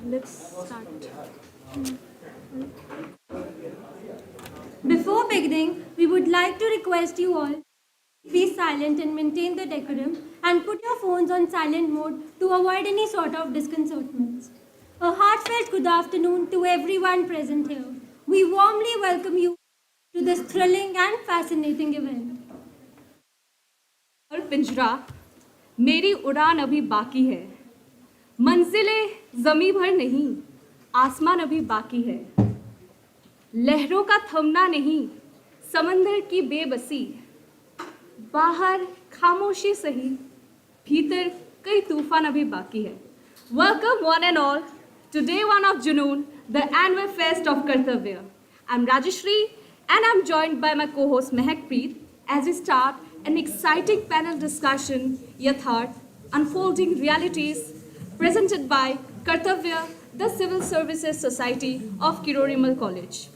Let's start. Before beginning, we would like to request you all be silent and maintain the decorum and put your phones on silent mode to avoid any sort of disconcertments. A heartfelt good afternoon to everyone present here. We warmly welcome you to this thrilling and fascinating event. और पिंजरा मेरी उड़ान अभी बाकी है, मंजिलें ज़मीं भर नहीं, आसमान अभी बाकी है, लहरों का थमना नहीं, समंदर की बेबसी, बाहर खामोशी सही, भीतर कई तूफान अभी बाकी है. Welcome one and all to day one of Junoon, the annual fest of Kartavya. I'm Rajeshri and I'm joined by my co-host Mehak Preet as we start an exciting panel discussion, YATHARTH, Unfolding Realities, presented by Kartavya, the Civil Services Society of Kirori College.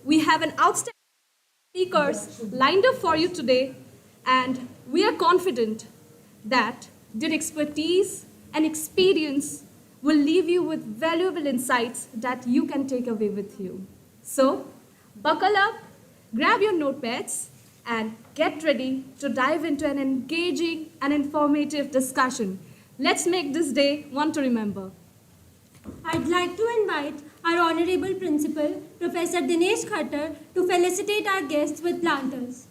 We have an outstanding speakers lined up for you today, and we are confident that their expertise and experience will leave you with valuable insights that you can take away with you. So, buckle up, grab your notepads, and get ready to dive into an engaging and informative discussion. Let's make this day one to remember. I'd like to invite our Honorable Principal, Professor Dinesh Khattar, to felicitate our guests with planters.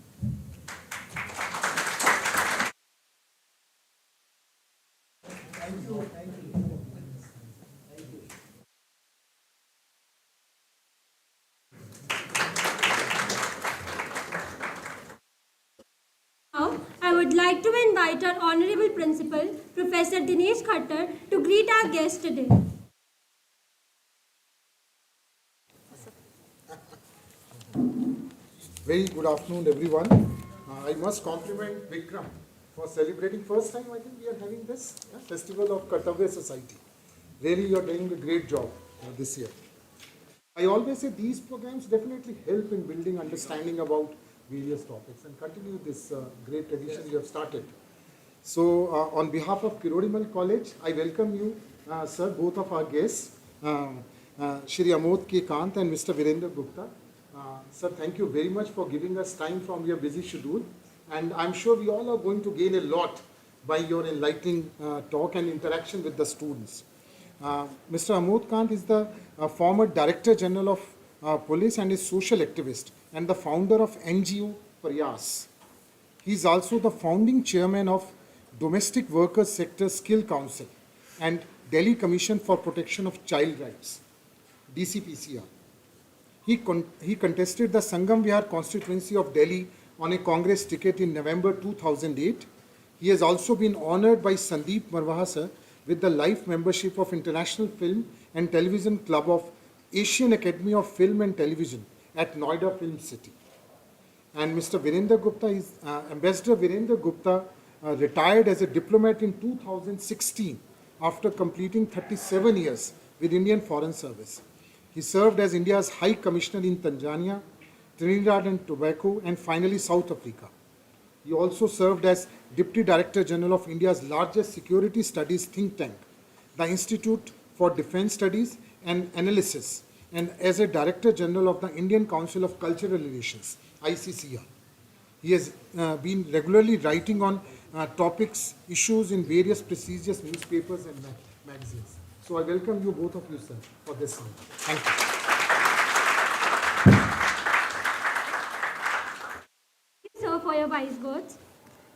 Now, I would like to invite our Honorable Principal, Professor Dinesh Khattar, to greet our guests today. Very good afternoon, everyone. I must compliment Vikram for celebrating first time. I think we are having this festival of Kartavya Society. Really, you are doing a great job this year. I always say these programs definitely help in building understanding about various topics and continue this great tradition you have started. So, on behalf of Kirori College, I welcome you, sir, both of our guests, Shri Amodh K. Kanth and Mr. Virendra Gupta. Sir, thank you very much for giving us time from your busy schedule, and I'm sure we all are going to gain a lot by your enlightening talk and interaction with the students. Mr. Amodh Kanth is the former Director General of Police and is social activist and the founder of NGO Prayas. He is also the founding chairman of Domestic Workers Sector Skill Council and Delhi Commission for Protection of Child Rights, DCPCR. He contested the Sangam Vihar constituency of Delhi on a Congress ticket in November 2008. He has also been honored by Sandeep Marwaha sir with the life membership of International Film and Television Club of Asian Academy of Film and Television at Noida Film City. And Mr. Virendra Gupta is Ambassador Virendra Gupta retired as a diplomat in 2016 after completing 37 years with Indian Foreign Service. He served as India's High Commissioner in Tanzania, Trinidad and Tobago, and finally South Africa. He also served as Deputy Director General of India's largest security studies think tank, the Institute for Defence Studies and Analysis, and as a Director General of the Indian Council of Cultural Relations, ICCR. He has been regularly writing on topics, issues in various prestigious newspapers and magazines. So I welcome you, both of you, sir, for this time. Thank you. Thank you, sir, for your wise words.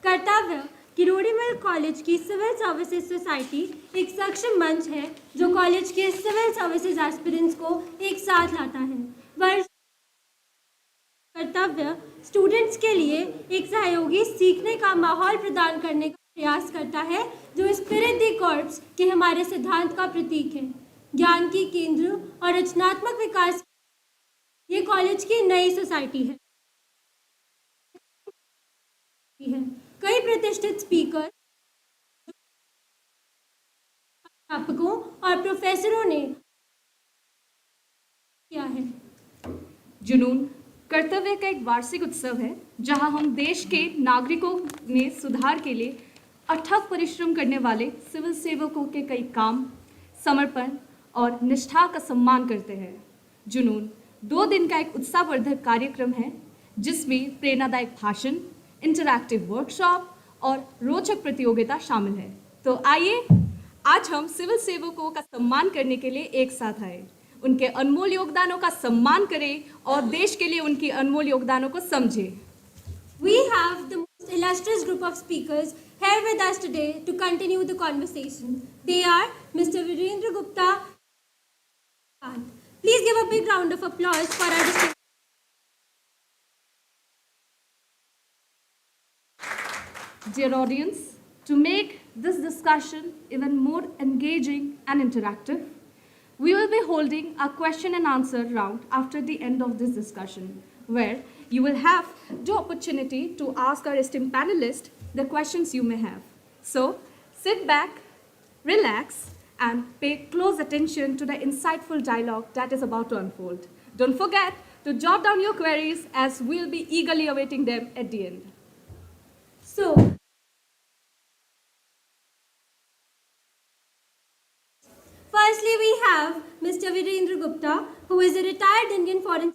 कर्तव्य Kirori college की civil services society एक सक्षम मंच है जो college के civil services aspirants को एक साथ लाता है. वर्ष कर्तव्य स्टूडेंट्स के लिए एक सहयोगी सीखने का माहौल प्रदान करने का प्रयास करता है, जो स्पिरिट दी कॉर्प्स के हमारे सिद्धांत का प्रतीक है। ज्ञान की केंद्र और रचनात्मक विकास ये कॉलेज की नई सोसाइटी है। कई प्रतिष्ठित स्पीकर, अध्यापकों और प्रोफेसरों ने किया है। जुनून कर्तव्य का एक वार्षिक उत्सव है जहां हम देश के नागरिकों में सुधार के लिए अथक परिश्रम करने वाले सिविल सेवकों के कई काम, समर्पण और निष्ठा का सम्मान करते हैं। जुनून 2 दिन का एक उत्साहवर्धक कार्यक्रम है जिसमें प्रेरणादायक भाषण, इंटरैक्टिव वर्कशॉप और रोचक प्रतियोगिता शामिल है। तो आइए आज हम सिविल सेवकों का सम्मान करने के लिए एक साथ आए, उनके अनमोल योगदानों का सम्मान करें और देश के लिए उनकी अनमोल योगदानों को समझें। We have the most illustrious group of speakers here with us today to continue the conversation. They are Mr. Virendra Gupta. Please give a big round of applause for our distinguished. Dear audience, to make this discussion even more engaging and interactive, we will be holding a question and answer round after the end of this discussion, where you will have the opportunity to ask our esteemed panelists the questions you may have. So, sit back, relax, and pay close attention to the insightful dialogue that is about to unfold. Don't forget to jot down your queries as we'll be eagerly awaiting them at the end. So, firstly, we have Mr. Virendra Gupta, who is a retired Indian foreign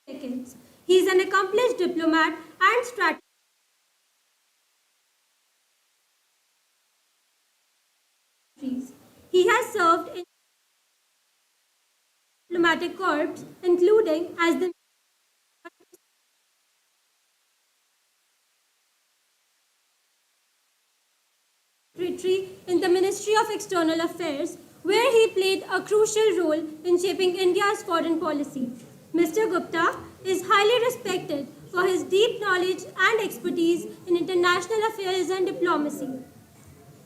secretary. He is an accomplished diplomat and strategist. He has served in diplomatic corps, including as the secretary in the Ministry of External Affairs, where he played a crucial role in shaping India's foreign policy. Mr. Gupta is highly respected for his deep knowledge and expertise in international affairs and diplomacy.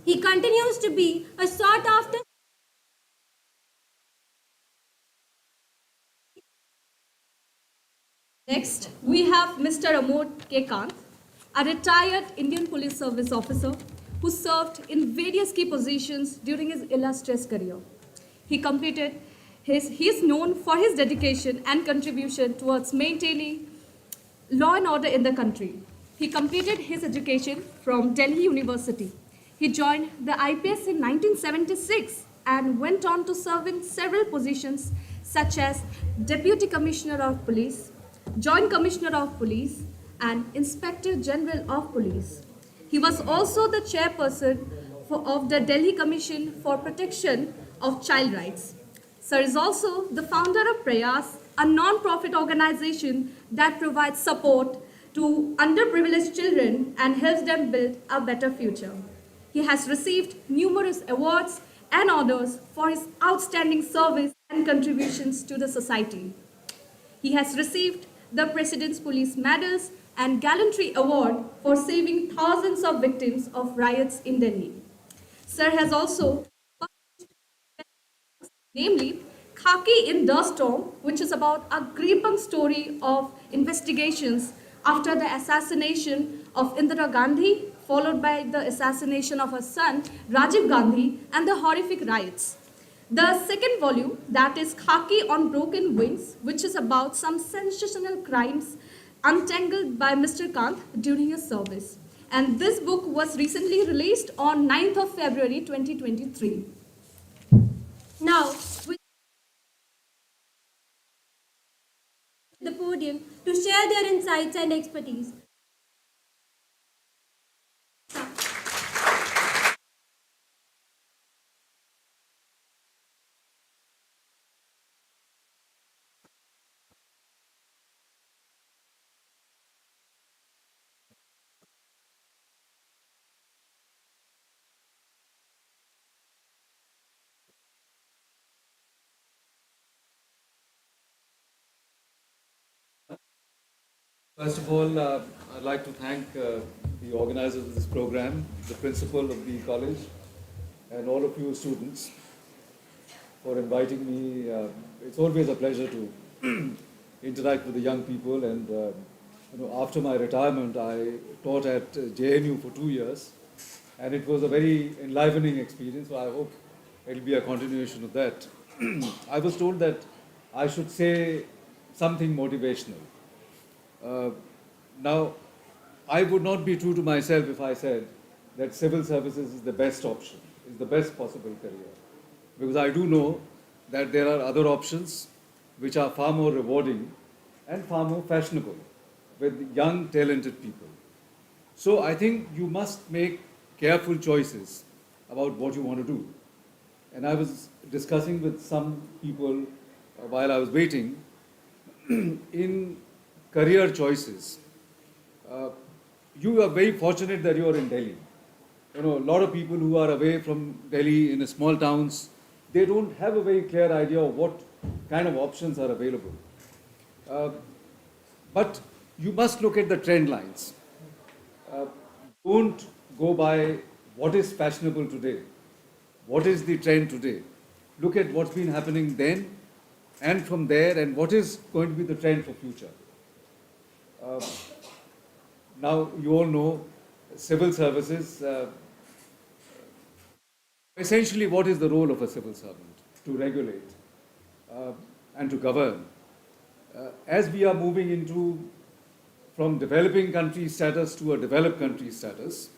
He continues to be a sought-after Next, we have Mr. Amodh K. Kanth, a retired Indian Police Service officer who served in various key positions during his illustrious career. He is known for his dedication and contribution towards maintaining law and order in the country. He completed his education from Delhi University. He joined the IPS in 1976 and went on to serve in several positions such as Deputy Commissioner of Police, Joint Commissioner of Police, and Inspector General of Police. He was also the chairperson of the Delhi Commission for Protection of Child Rights. Sir is also the founder of Prayas, a non-profit organization that provides support to underprivileged children and helps them build a better future. He has received numerous awards and honors for his outstanding service and contributions to the society. He has received the President's Police Medals and Gallantry Award for saving thousands of victims of riots in Delhi. Sir has also published, namely Khaki in the Storm, which is about a gripping story of investigations after the assassination of Indira Gandhi, followed by the assassination of her son Rajiv Gandhi and the horrific riots. The second volume, that is Khaki on Broken Wings, which is about some sensational crimes untangled by Mr. Kanth during his service. And this book was recently released on 9th of February 2023. now with the podium to share their insights and expertise. First of all, I'd like to thank the organizers of this program, the principal of the college, and all of you students for inviting me. It's always a pleasure to interact with the young people. And after my retirement, I taught at JNU for 2 years, and it was a very enlivening experience. So I hope it'll be a continuation of that. I was told that I should say something motivational. Now, I would not be true to myself if I said that civil services is the best option, is the best possible career. Because I do know that there are other options which are far more rewarding and far more fashionable with young, talented people. So I think you must make careful choices about what you want to do. And I was discussing with some people while I was waiting in career choices. You are very fortunate that you are in Delhi. A lot of people who are away from Delhi in small towns, they don't have a very clear idea of what kind of options are available. But you must look at the trend lines. Don't go by what is fashionable today. What is the trend today? Look at what's been happening then and from there, and what is going to be the trend for future. Now, you all know civil services. Essentially, what is the role of a civil servant? To regulate and to govern. As we are moving from developing country status to a developed country status,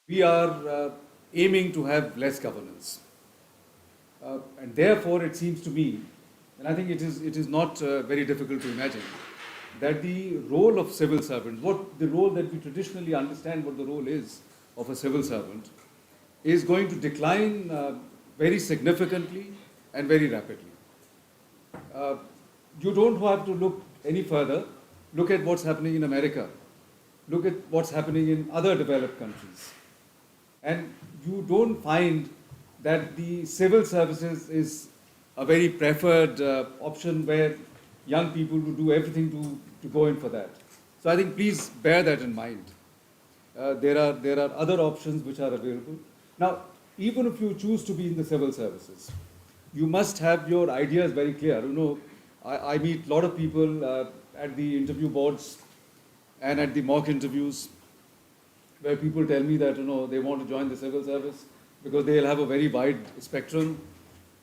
we are aiming to have less governance. And therefore, it seems to me, and I think it is not very difficult to imagine, that the role of civil servants, the role that we traditionally understand what the role is of a civil servant, is going to decline very significantly and very rapidly. You don't have to look any further. Look at what's happening in America. Look at what's happening in other developed countries. And you don't find that the civil services is a very preferred option where young people will do everything to go in for that. So I think please bear that in mind. There are other options which are available. Now, even if you choose to be in the civil services, you must have your ideas very clear. I meet a lot of people at the interview boards and at the mock interviews where people tell me that they want to join the civil service because they'll have a very wide spectrum,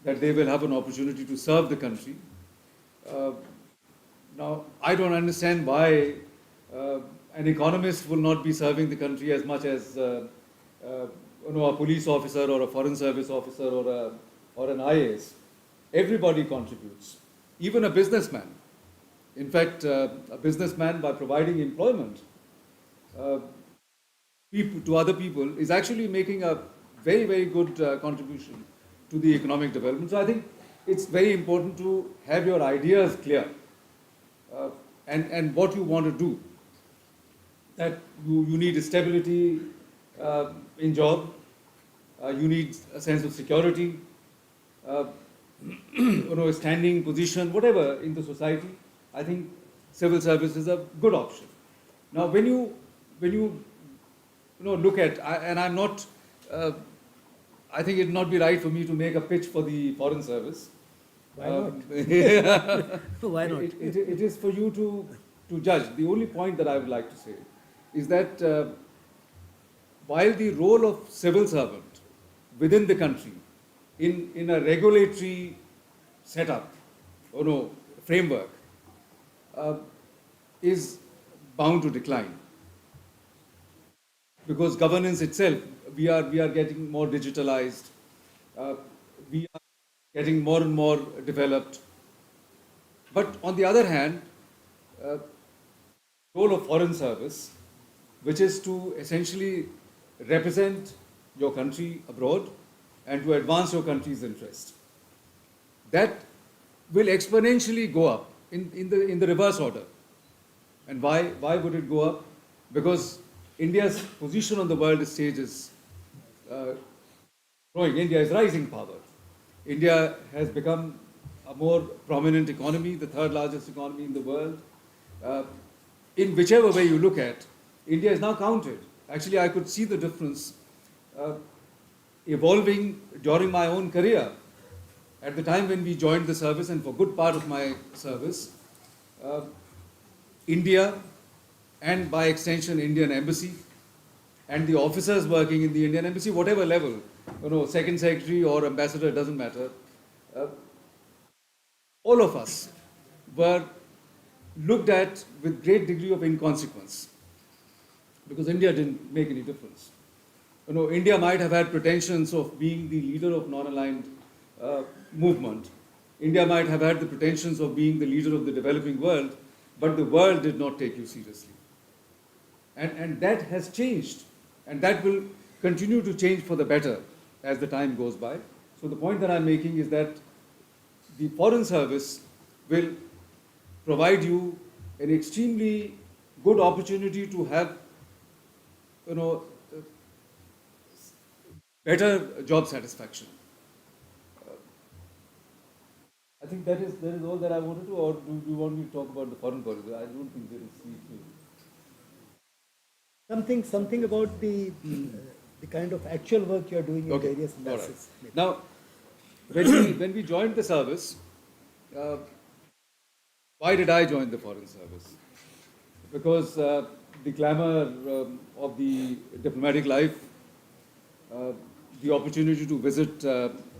that they will have an opportunity to serve the country. Now, I don't understand why an economist will not be serving the country as much as a police officer or a foreign service officer or an IAS. Everybody contributes, even a businessman. In fact, a businessman, by providing employment to other people, is actually making a very, very good contribution to the economic development. So I think it's very important to have your ideas clear and what you want to do. That you need stability in job, you need a sense of security, a standing position, whatever in the society. I think civil service is a good option. Now, when you look at, and I'm not, I think it would not be right for me to make a pitch for the foreign service. Why not? Why not? It is for you to judge. The only point that I would like to say is that while the role of civil servant within the country in a regulatory setup, framework, is bound to decline. Because governance itself, we are getting more digitalized, we are getting more and more developed. But on the other hand, role of foreign service, which is to essentially represent your country abroad and to advance your country's interest, that will exponentially go up in the reverse order. And why would it go up? Because India's position on the world stage is growing. India is rising power. India has become a more prominent economy, the third largest economy in the world. in whichever way you look at, India is now counted. Actually, I could see the difference evolving during my own career. At the time when we joined the service, and for good part of my service, India, and by extension Indian Embassy, and the officers working in the Indian Embassy, whatever level, second secretary or ambassador, doesn't matter, all of us were looked at with great degree of inconsequence, because India didn't make any difference. India might have had pretensions of being the leader of non-aligned movement. India might have had the pretensions of being the leader of the developing world, but the world did not take you seriously. And that has changed, and that will continue to change for the better as the time goes by. So the point that I'm making is that the Foreign Service will provide you an extremely good opportunity to have, better job satisfaction. I think that is all that I wanted to, or do you want me to talk about the foreign policy? I don't think there is need to. Something about the kind of actual work you are doing in Okay, various all right. classes. Now, when we joined the service, why did I join the Foreign Service? Because the glamour of the diplomatic life, the opportunity to visit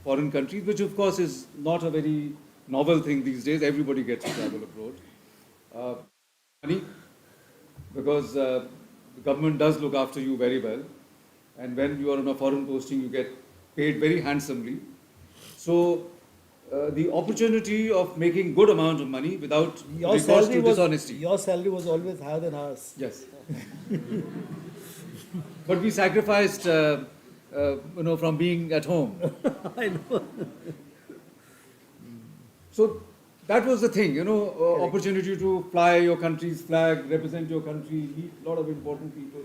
foreign countries, which of course is not a very novel thing these days. Everybody gets to travel abroad. Money, because the government does look after you very well, and when you are on a foreign posting, you get paid very handsomely. So the opportunity of making good amount of money without recourse to dishonesty. Your salary was always higher than ours. Yes. But we sacrificed, from being at home. I know. So that was the thing, opportunity to fly your country's flag, represent your country, meet a lot of important people,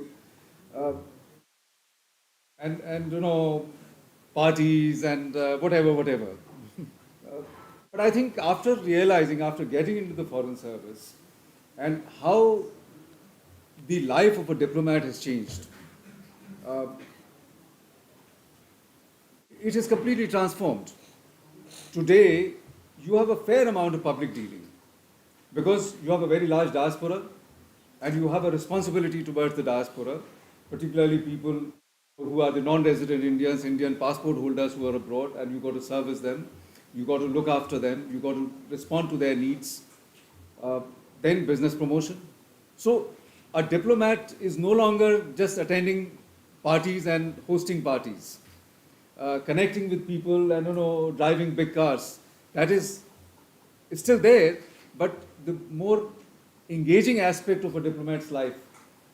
and parties and whatever. But I think after realizing, after getting into the Foreign Service, and how the life of a diplomat has changed, it is completely transformed. Today, you have a fair amount of public dealing, because you have a very large diaspora, and you have a responsibility towards the diaspora, particularly people who are the non-resident Indians, Indian passport holders who are abroad, and you've got to service them, you've got to look after them, you've got to respond to their needs. Then business promotion. So a diplomat is no longer just attending parties and hosting parties, connecting with people and driving big cars. That is, it's still there, but the more engaging aspect of a diplomat's life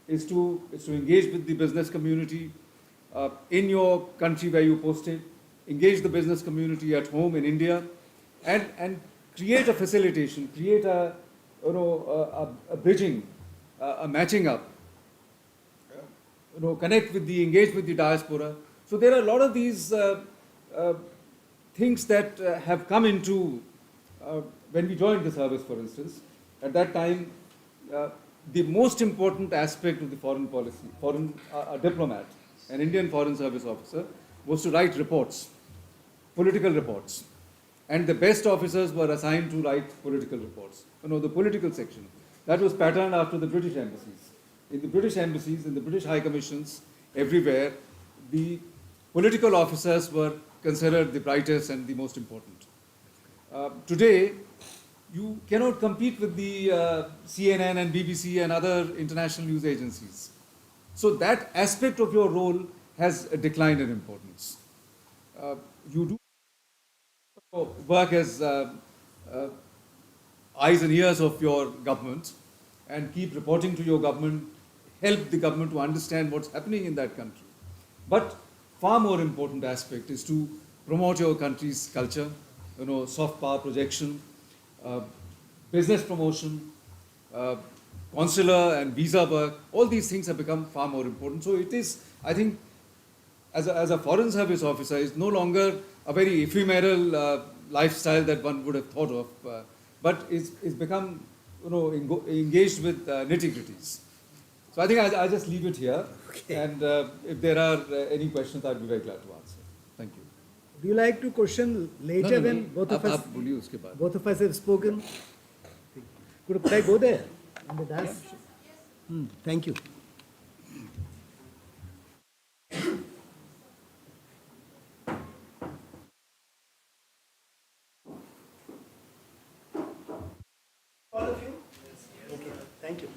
is to engage with the business community in your country where you posted, engage the business community at home in India, and create a facilitation, create a bridging, a matching up, engage with the diaspora. So there are a lot of these things that have come into when we joined the service, for instance. At that time, the most important aspect of the foreign policy, a diplomat, an Indian Foreign Service officer, was to write reports, political reports. And the best officers were assigned to write political reports. The political section. That was patterned after the British embassies. In the British embassies, in the British high commissions, everywhere, the political officers were considered the brightest and the most important. Today, you cannot compete with the CNN and BBC and other international news agencies. So that aspect of your role has declined in importance. You do work as eyes and ears of your government and keep reporting to your government, help the government to understand what's happening in that country. But far more important aspect is to promote your country's culture, soft power projection, business promotion, consular and visa work. All these things have become far more important. So it is, I think, as a Foreign Service officer, is no longer a very ephemeral lifestyle that one would have thought of, but it's become engaged with nitty-gritties. So I think I'll just leave it here. Okay. And if there are any questions, I'd be very glad to answer. Thank you. Do you like to question later when both of us, आप बोलिए उसके बाद. both of us have spoken? Could I go there? On the dais? Thank you. All of you? Okay, thank you.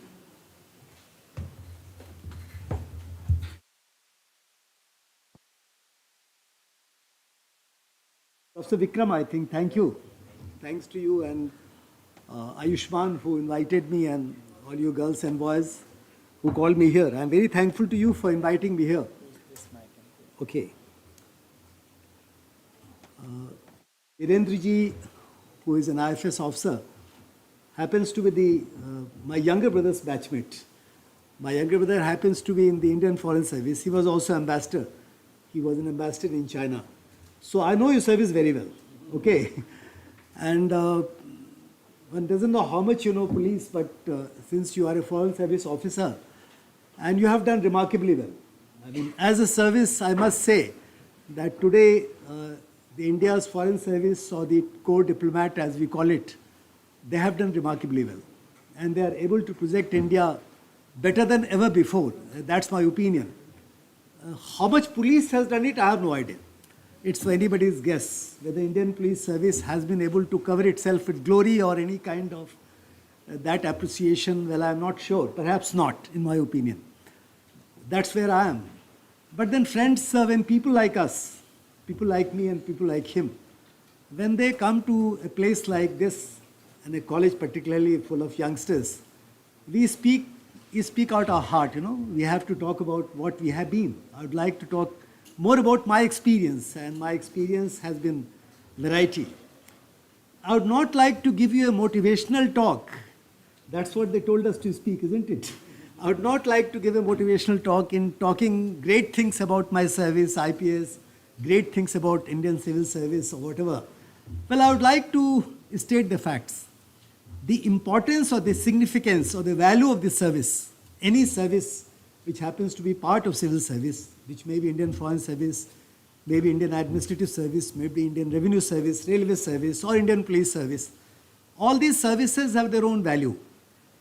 Professor Vikram, I think, thank you. Thanks to you and Ayushman who invited me and all you girls and boys who called me here. I'm very thankful to you for inviting me here. Okay. Virendra ji, who is an IFS officer, happens to be my younger brother's batchmate. My younger brother happens to be in the Indian Foreign Service. He was also ambassador. He was an ambassador in China. So I know your service very well. Okay. And one doesn't know how much you know police, but since you are a Foreign Service officer, and you have done remarkably well. I mean, as a service, I must say that today, the India's Foreign Service, or the core diplomat as we call it, they have done remarkably well. And they are able to project India better than ever before. That's my opinion. How much police has done it, I have no idea. It's for anybody's guess whether Indian Police Service has been able to cover itself with glory or any kind of that appreciation. Well, I'm not sure. Perhaps not, in my opinion. That's where I am. But then friends, when people like us, people like me and people like him, when they come to a place like this, and a college particularly full of youngsters, we speak out our heart, We have to talk about what we have been. I would like to talk more about my experience, and my experience has been variety. I would not like to give you a motivational talk. That's what they told us to speak, isn't it? I would not like to give a motivational talk in talking great things about my service, IPS, great things about Indian Civil Service or whatever. Well, I would like to state the facts. The importance or the significance or the value of this service, any service which happens to be part of civil service, which may be Indian Foreign Service, maybe Indian Administrative Service, maybe Indian Revenue Service, Railway Service, or Indian Police Service. All these services have their own value.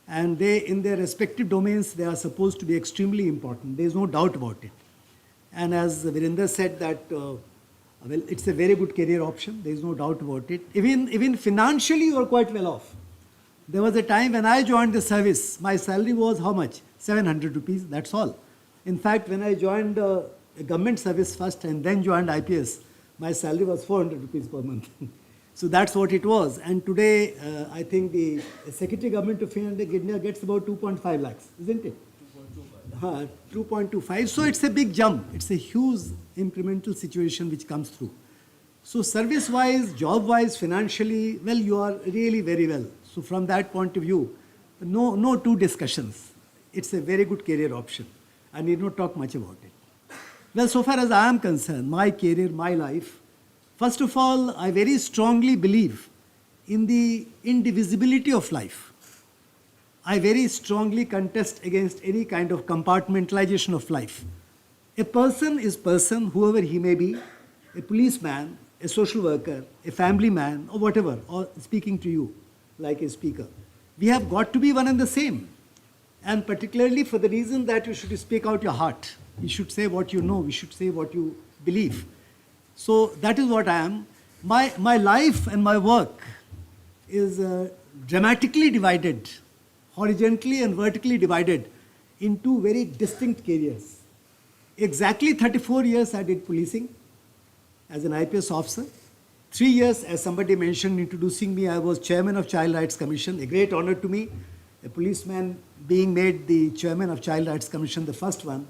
And they, in their respective domains, they are supposed to be extremely important. There is no doubt about it. And as Virendra said that, well, it's a very good career option. There is no doubt about it. Even financially, you are quite well off. There was a time when I joined the service, my salary was how much? 700 rupees, that's all. In fact, when I joined a government service first and then joined IPS, my salary was 400 rupees per month. So that's what it was. And today, I think the Secretary Government of India gets about 2.5 lakhs, isn't it? 2.25. 2.25. So it's a big jump. It's a huge incremental situation which comes through. So service-wise, job-wise, financially, well, you are really very well. So from that point of view, no two discussions. It's a very good career option. I need not talk much about it. Well, so far as I am concerned, my career, my life, first of all, I very strongly believe in the indivisibility of life. I very strongly contest against any kind of compartmentalization of life. A person is person, whoever he may be, a policeman, a social worker, a family man, or whatever, or speaking to you like a speaker. We have got to be one and the same. And particularly for the reason that you should speak out your heart. You should say what you know. You should say what you believe. So that is what I am. My life and my work is dramatically divided, horizontally and vertically divided in two very distinct careers. Exactly 34 years I did policing as an IPS officer. 3 years, as somebody mentioned introducing me, I was chairman of Child Rights Commission, a great honor to me. A policeman being made the chairman of Child Rights Commission, the first one.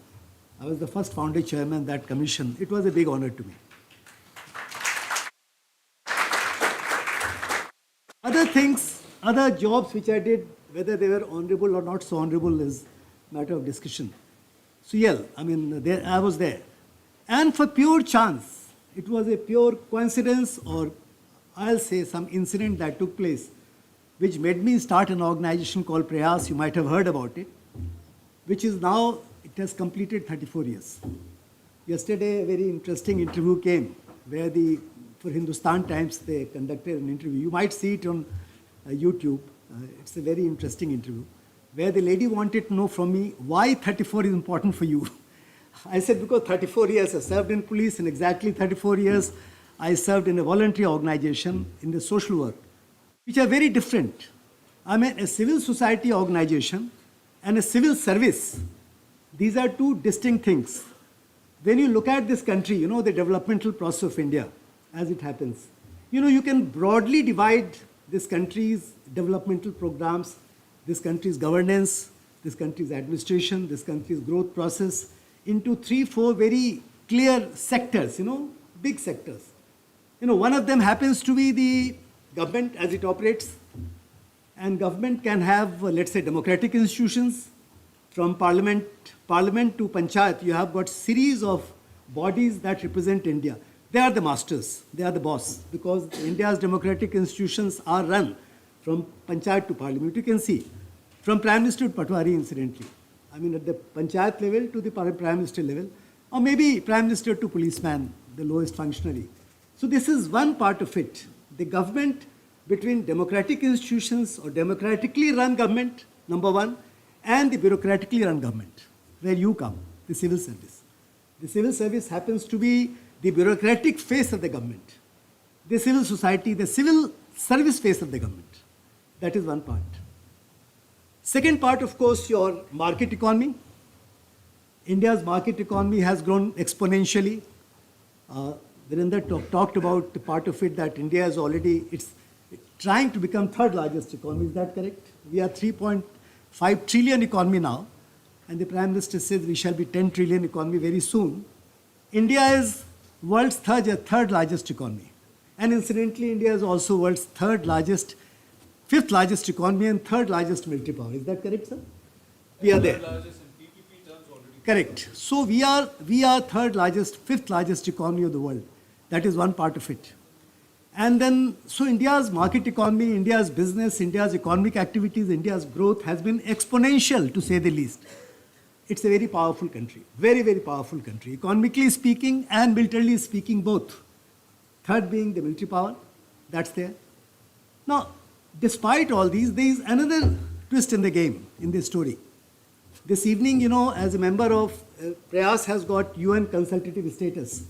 I was the first founder chairman of that commission. It was a big honor to me. Other things, other jobs which I did, whether they were honorable or not so honorable is a matter of discussion. So yeah, I mean, I was there. And for pure chance, it was a pure coincidence, or I'll say some incident that took place. which made me start an organization called Prayas. You might have heard about it, which is now, it has completed 34 years. Yesterday, a very interesting interview came where for Hindustan Times, they conducted an interview. You might see it on YouTube. It's a very interesting interview where the lady wanted to know from me why 34 is important for you. I said, because 34 years I served in police, and exactly 34 years I served in a voluntary organization in the social work, which are very different. I mean, a civil society organization and a civil service, these are two distinct things. When you look at this country, you know, the developmental process of India, as it happens, you know, you can broadly divide this country's developmental programs, this country's governance, this country's administration, this country's growth process into 3-4 very clear sectors, you know, big sectors. You know, one of them happens to be the government as it operates. And government can have, let's say, democratic institutions. From parliament to panchayat, you have got series of bodies that represent India. They are the masters, they are the boss, because India's democratic institutions are run from panchayat to parliament. You can see, from Prime Minister to Patwari, incidentally. I mean, at the panchayat level to the Prime Minister level, or maybe Prime Minister to policeman, the lowest functionary. So this is one part of it. The government between democratic institutions or democratically run government, number one, and the bureaucratically run government, where you come, the civil service. The civil service happens to be the bureaucratic face of the government. The civil society, the civil service face of the government. That is one part. Second part, of course, your market economy. India's market economy has grown exponentially. Virendra talked about the part of it that India is already, it's trying to become third largest economy. Is that correct? We are 3.5 trillion economy now, and the Prime Minister says we shall be 10 trillion economy very soon. India is world's third largest economy. And incidentally, India is also world's fifth largest economy and third largest military power. Is that correct, sir? We are there. Correct. So we are fifth largest economy of the world. That is one part of it. And then, so India's market economy, India's business, India's economic activities, India's growth has been exponential, to say the least. It's a very powerful country, very, very powerful country, economically speaking and militarily speaking both. Third being the military power, that's there. Now, despite all these, there is another twist in the game, in this story. This evening, you know, as a member of Prayas has got UN consultative status.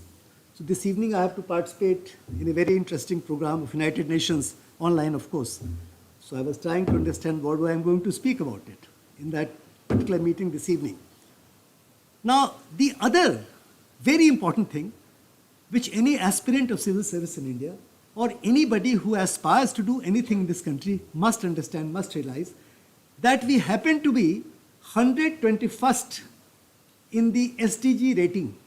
So this evening I have to participate in a very interesting program of United Nations, online of course. So I was trying to understand what I am going to speak about it in that particular meeting this evening. Now, the other very important thing which any aspirant of civil service in India or anybody who aspires to do anything in this country must understand, must realize, that we happen to be 121st in the SDG rating,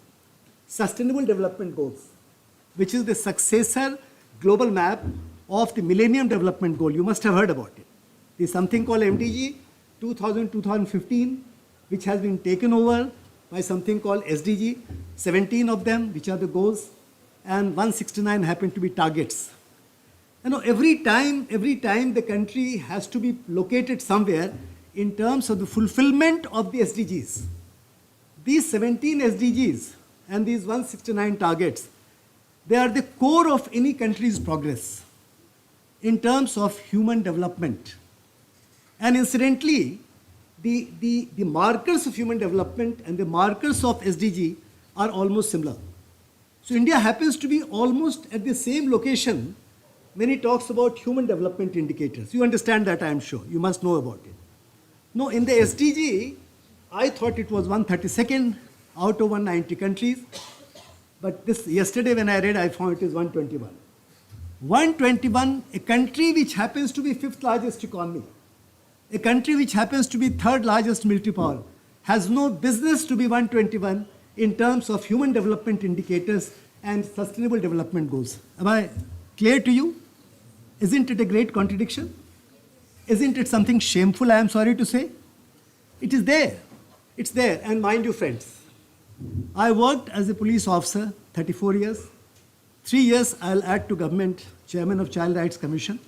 Sustainable Development Goals, which is the successor global map of the Millennium Development Goal. You must have heard about it. There's something called MDG 2000-2015, which has been taken over by something called SDG, 17 of them, which are the goals, and 169 happen to be targets. You know, every time the country has to be located somewhere in terms of the fulfillment of the SDGs. These 17 SDGs and these 169 targets, they are the core of any country's progress in terms of human development. And incidentally, the markers of human development and the markers of SDG are almost similar. So India happens to be almost at the same location when it talks about human development indicators. You understand that, I am sure. You must know about it. No, in the SDG, I thought it was 132nd out of 190 countries. But this yesterday when I read, I found it is 121. 121, a country which happens to be fifth largest economy, a country which happens to be third largest military power, has no business to be 121 in terms of human development indicators and sustainable development goals. Am I clear to you? Isn't it a great contradiction? Isn't it something shameful, I am sorry to say? It is there. It's there. And mind you, friends, I worked as a police officer 34 years. 3 years I'll add to government, chairman of Child Rights Commission.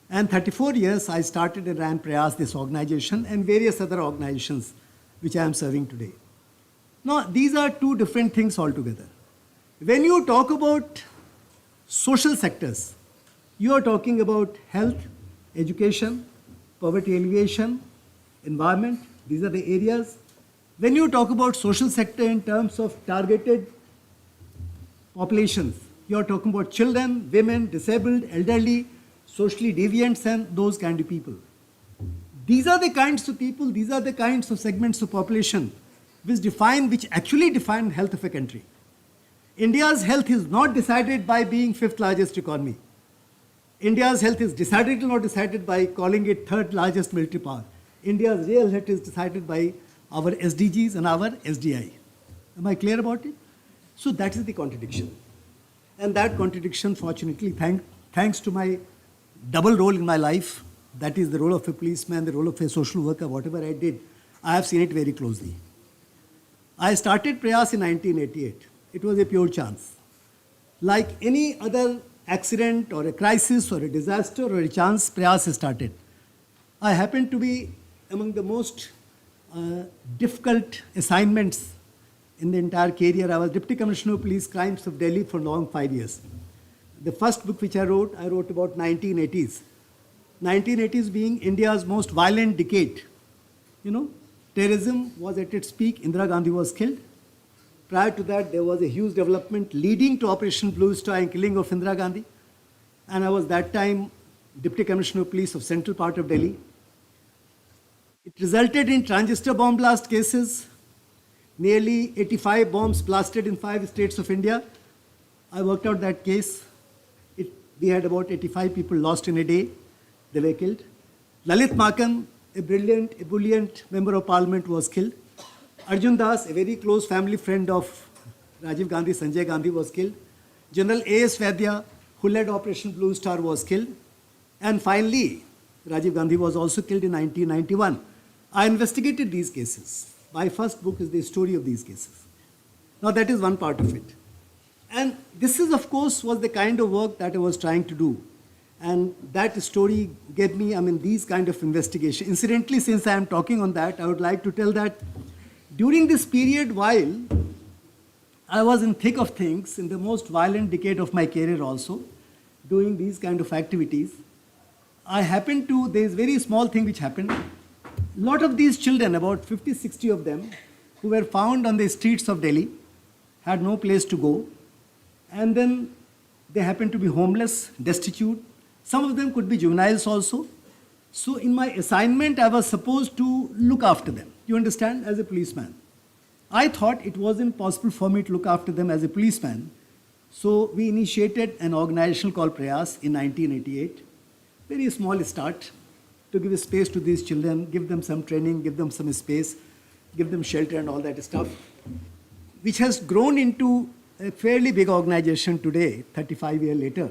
And 34 years I started and ran Prayas, this organization, and various other organizations which I am serving today. Now, these are two different things altogether. When you talk about social sectors, you are talking about health, education, poverty alleviation, environment. These are the areas. When you talk about social sector in terms of targeted populations, you are talking about children, women, disabled, elderly, socially deviants, and those kind of people. These are the kinds of people, these are the kinds of segments of population which actually define health of a country. India's health is not decided by being fifth largest economy. India's health is decidedly not decided by calling it third largest military power. India's real health is decided by our SDGs and our SDI. Am I clear about it? So that is the contradiction. And that contradiction, fortunately, thanks to my double role in my life, that is the role of a policeman, the role of a social worker, whatever I did, I have seen it very closely. I started Prayas in 1988. It was a pure chance. Like any other accident or a crisis or a disaster or a chance, Prayas started. I happened to be among the most difficult assignments in the entire career. I was Deputy Commissioner of Police Crimes of Delhi for long 5 years. The first book which I wrote about 1980s. 1980s being India's most violent decade. You know, terrorism was at its peak. Indira Gandhi was killed. Prior to that, there was a huge development leading to Operation Blue Star and killing of Indira Gandhi. And I was that time Deputy Commissioner of Police of Central part of Delhi. It resulted in transistor bomb blast cases, nearly 85 bombs blasted in 5 states of India. I worked out that case. We had about 85 people lost in a day. They were killed. Lalit Makan, a brilliant member of parliament, was killed. Arjun Das, a very close family friend of Rajiv Gandhi, Sanjay Gandhi, was killed. General A.S. Vaidya, who led Operation Blue Star, was killed. And finally, Rajiv Gandhi was also killed in 1991. I investigated these cases. My first book is the story of these cases. Now that is one part of it. And this is, of course, was the kind of work that I was trying to do. And that story gave me, these kind of investigation. Incidentally, since I am talking on that, I would like to tell that during this period, while I was in thick of things, in the most violent decade of my career also, doing these kind of activities, I happened to, there is a very small thing which happened. A lot of these children, about 50, 60 of them, who were found on the streets of Delhi, had no place to go. And then they happened to be homeless, destitute. Some of them could be juveniles also. So in my assignment, I was supposed to look after them. You understand, as a policeman. I thought it wasn't possible for me to look after them as a policeman. So we initiated an organization called Prayas in 1988. Very small start to give a space to these children, give them some training, give them some space, give them shelter and all that stuff, which has grown into a fairly big organization today, 35 years later.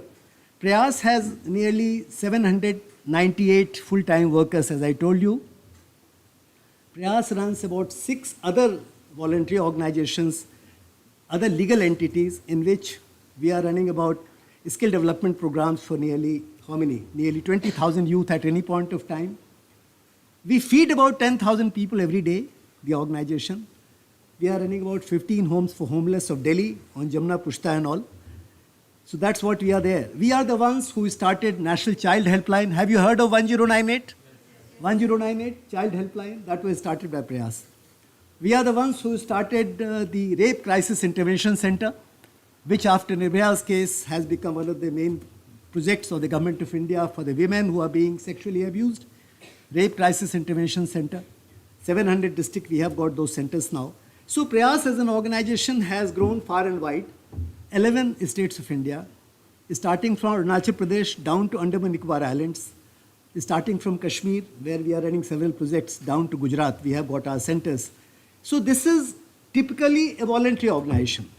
Prayas has nearly 798 full-time workers, as I told you. Prayas runs about 6 other voluntary organizations, other legal entities in which we are running about skill development programs for nearly, how many? Nearly 20,000 youth at any point of time. We feed about 10,000 people every day, the organization. We are running about 15 homes for homeless of Delhi on Jamuna, Pushta and all. So that's what we are there. We are the ones who started National Child Helpline. Have you heard of 1098? 1098 Child Helpline, that was started by Prayas. We are the ones who started the Rape Crisis Intervention Center, which after Nirbhaya's case has become one of the main projects of the government of India for the women who are being sexually abused. Rape Crisis Intervention Center. 700 districts, we have got those centers now. So Prayas as an organization has grown far and wide. 11 states of India, starting from Arunachal Pradesh down to Andaman Nicobar Islands, starting from Kashmir, where we are running several projects, down to Gujarat, we have got our centers. So this is typically a voluntary organization.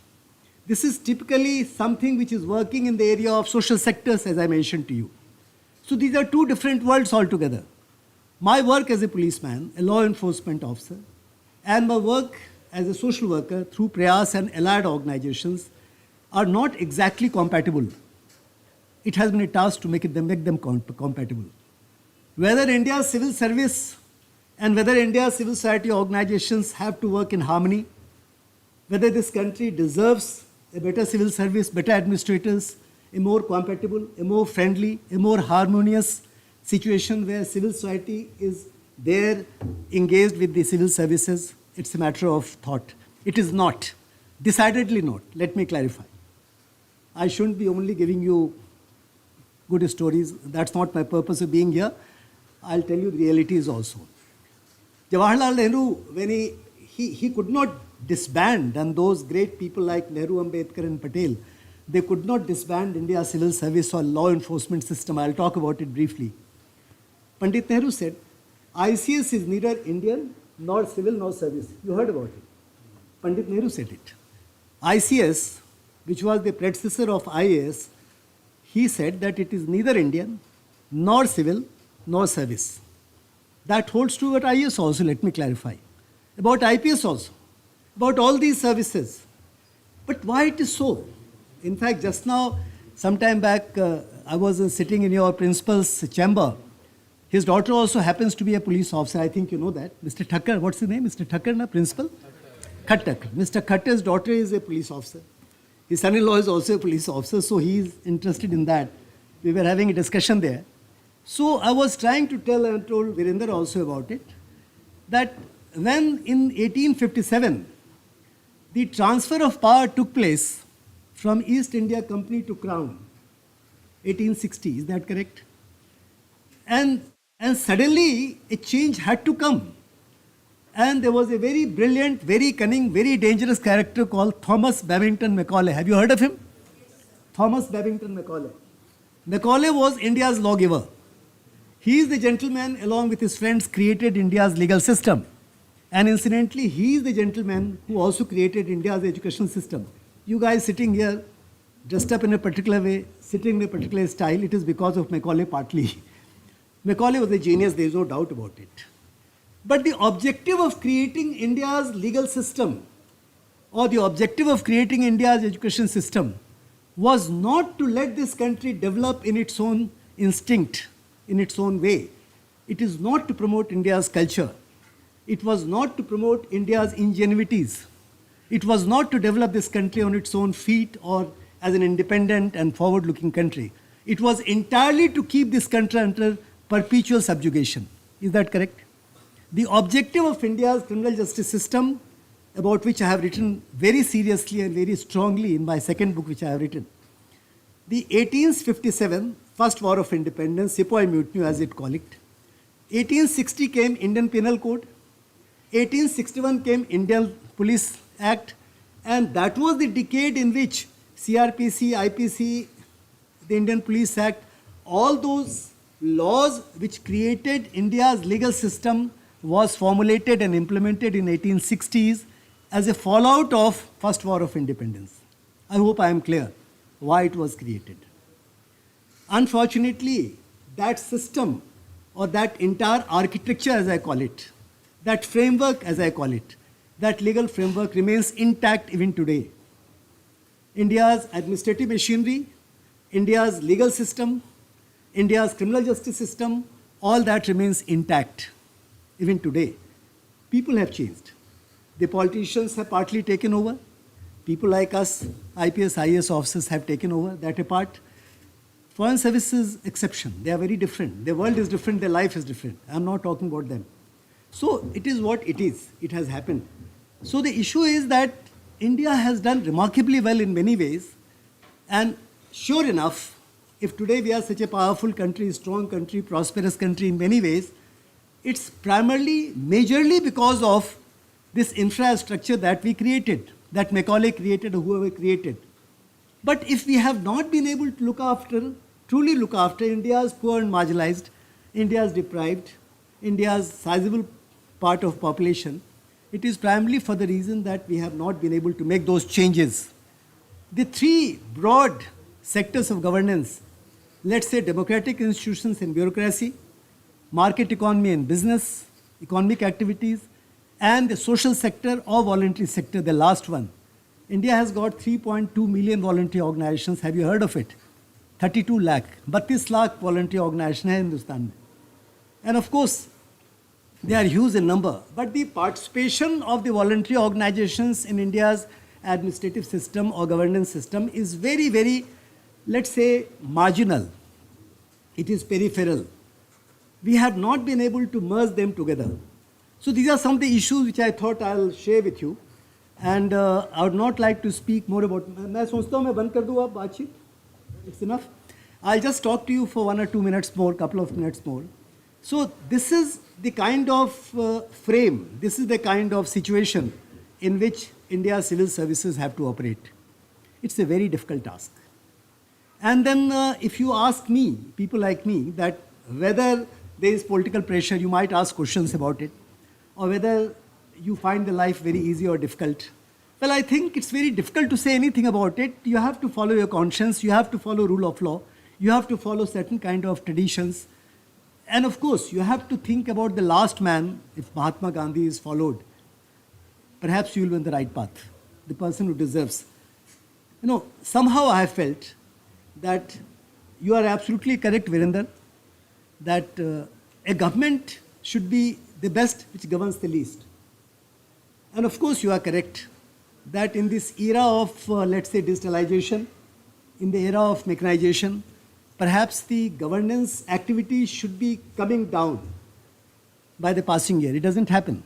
This is typically something which is working in the area of social sectors, as I mentioned to you. So these are two different worlds altogether. My work as a policeman, a law enforcement officer, and my work as a social worker through Prayas and allied organizations are not exactly compatible. it has been a task to make them compatible. Whether India's civil service and whether India's civil society organizations have to work in harmony, whether this country deserves a better civil service, better administrators, a more compatible, a more friendly, a more harmonious situation where civil society is there engaged with the civil services, it's a matter of thought. It is not. Decidedly not. Let me clarify. I shouldn't be only giving you good stories. That's not my purpose of being here. I'll tell you the realities also. Jawaharlal Nehru, when he could not disband, and those great people like Nehru, Ambedkar and Patel, they could not disband India's civil service or law enforcement system. I'll talk about it briefly. Pandit Nehru said, ICS is neither Indian nor civil nor service. You heard about it. Pandit Nehru said it. ICS, which was the predecessor of IAS, he said that it is neither Indian nor civil nor service. That holds true about IAS also, let me clarify. About IPS also. About all these services. But why it is so? In fact, just now, some time back, I was sitting in your principal's chamber. His daughter also happens to be a police officer. I think you know that. Mr. Thakkar, what's his name? Mr. Thakkar, na, principal? Khattak. Mr. Khattar's daughter is a police officer. His son-in-law is also a police officer, so he is interested in that. We were having a discussion there. So I was trying to tell and told Virendra also about it, that when in 1857, the transfer of power took place from East India Company to Crown, 1860, is that correct? And suddenly a change had to come. And there was a very brilliant, very cunning, very dangerous character called Thomas Babington Macaulay. Have you heard of him? Thomas Babington Macaulay. Macaulay was India's lawgiver. He is the gentleman, along with his friends, created India's legal system. And incidentally, he is the gentleman who also created India's education system. You guys sitting here, dressed up in a particular way, sitting in a particular style, it is because of Macaulay partly. Macaulay was a genius, there is no doubt about it. But the objective of creating India's legal system, or the objective of creating India's education system, was not to let this country develop in its own instinct, in its own way. It is not to promote India's culture. It was not to promote India's ingenuities. It was not to develop this country on its own feet or as an independent and forward-looking country. It was entirely to keep this country under perpetual subjugation. Is that correct? The objective of India's criminal justice system, about which I have written very seriously and very strongly in my second book which I have written, the 1857 First War of Independence, Sepoy Mutiny as it call it, 1860 came Indian Penal Code, 1861 came Indian Police Act, and that was the decade in which CRPC, IPC, the Indian Police Act, all those laws which created India's legal system was formulated and implemented in 1860s as a fallout of First War of Independence. I hope I am clear why it was created. Unfortunately, that system or that entire architecture as I call it, that framework as I call it, that legal framework remains intact even today. India's administrative machinery, India's legal system, India's criminal justice system, all that remains intact even today. People have changed. The politicians have partly taken over. People like us, IPS, IAS officers have taken over that apart. Foreign services exception. They are very different. Their world is different, their life is different. I'm not talking about them. So it is what it is. It has happened. So the issue is that India has done remarkably well in many ways. And sure enough, if today we are such a powerful country, strong country, prosperous country in many ways, it's primarily, majorly because of this infrastructure that we created, that Macaulay created or whoever created. But if we have not been able to look after, truly look after India's poor and marginalized, India's deprived, India's sizable part of population, it is primarily for the reason that we have not been able to make those changes. The three broad sectors of governance, let's say democratic institutions and bureaucracy, market economy and business, economic activities, and the social sector or voluntary sector, the last one. India has got 3.2 million voluntary organizations. Have you heard of it? 32 lakh, 32 lakh voluntary organizations हैं हिंदुस्तान में. And of course, they are huge in number. But the participation of the voluntary organizations in India's administrative system or governance system is very, very, let's say, marginal. It is peripheral. We have not been able to merge them together. So these are some of the issues which I thought I'll share with you. And I would not like to speak more about. मैं सोचता हूँ मैं बंद कर दूँ आप बातचीत. It's enough. I'll just talk to you for 1 or 2 minutes more, couple of minutes more. So this is the kind of frame, this is the kind of situation in which India's civil services have to operate. It's a very difficult task. And then if you ask me, people like me, that whether there is political pressure, you might ask questions about it, or whether you find the life very easy or difficult. Well, I think it's very difficult to say anything about it. You have to follow your conscience, you have to follow rule of law, you have to follow certain kind of traditions. And of course, you have to think about the last man. If Mahatma Gandhi is followed, perhaps you will be on the right path, the person who deserves. You know, somehow I have felt that you are absolutely correct, Virendra, that a government should be the best which governs the least. And of course, you are correct that in this era of, let's say, digitalization, in the era of mechanization, perhaps the governance activity should be coming down by the passing year. It doesn't happen.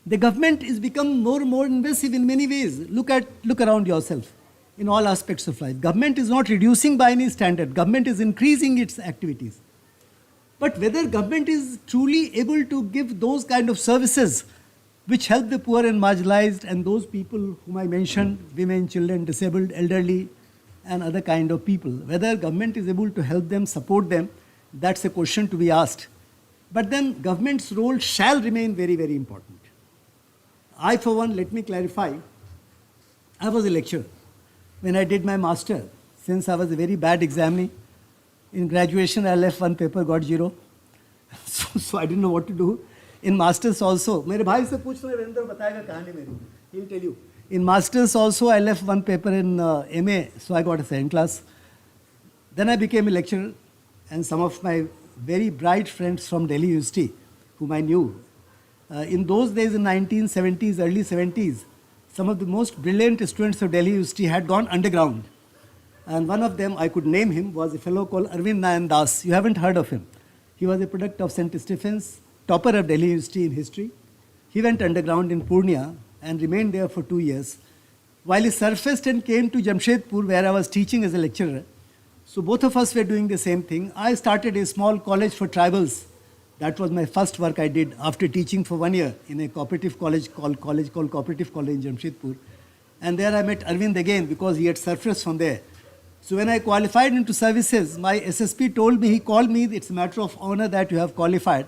The government is become more and more invasive in many ways. Look around yourself in all aspects of life. Government is not reducing by any standard. Government is increasing its activities. But whether government is truly able to give those kind of services which help the poor and marginalized and those people whom I mentioned, women, children, disabled, elderly, and other kind of people, whether government is able to help them, support them, that's a question to be asked. But then government's role shall remain very, very important. I, for one, let me clarify, I was a lecturer. When I did my master, since I was a very bad examiner, in graduation I left one paper, got 0. So I didn't know what to do. In masters also, मेरे भाई से पूछ रहे वीरेंद्र बताएगा कहानी मेरी. He'll tell you. In masters also, I left one paper in MA, so I got a second class. Then I became a lecturer, and some of my very bright friends from Delhi University, whom I knew, in those days in 1970s, early 70s, some of the most brilliant students of Delhi University had gone underground. And one of them, I could name him, was a fellow called Arvind Nayan Das. You haven't heard of him. He was a product of St. Stephen's, topper of Delhi University in history. He went underground in Purnia and remained there for 2 years, while he surfaced and came to Jamshedpur, where I was teaching as a lecturer. So both of us were doing the same thing. I started a small college for tribals. That was my first work I did after teaching for 1 year in a cooperative college called Cooperative College in Jamshedpur. And there I met Arvind again because he had surfaced from there. So when I qualified into services, my SSP told me, he called me, it's a matter of honor that you have qualified,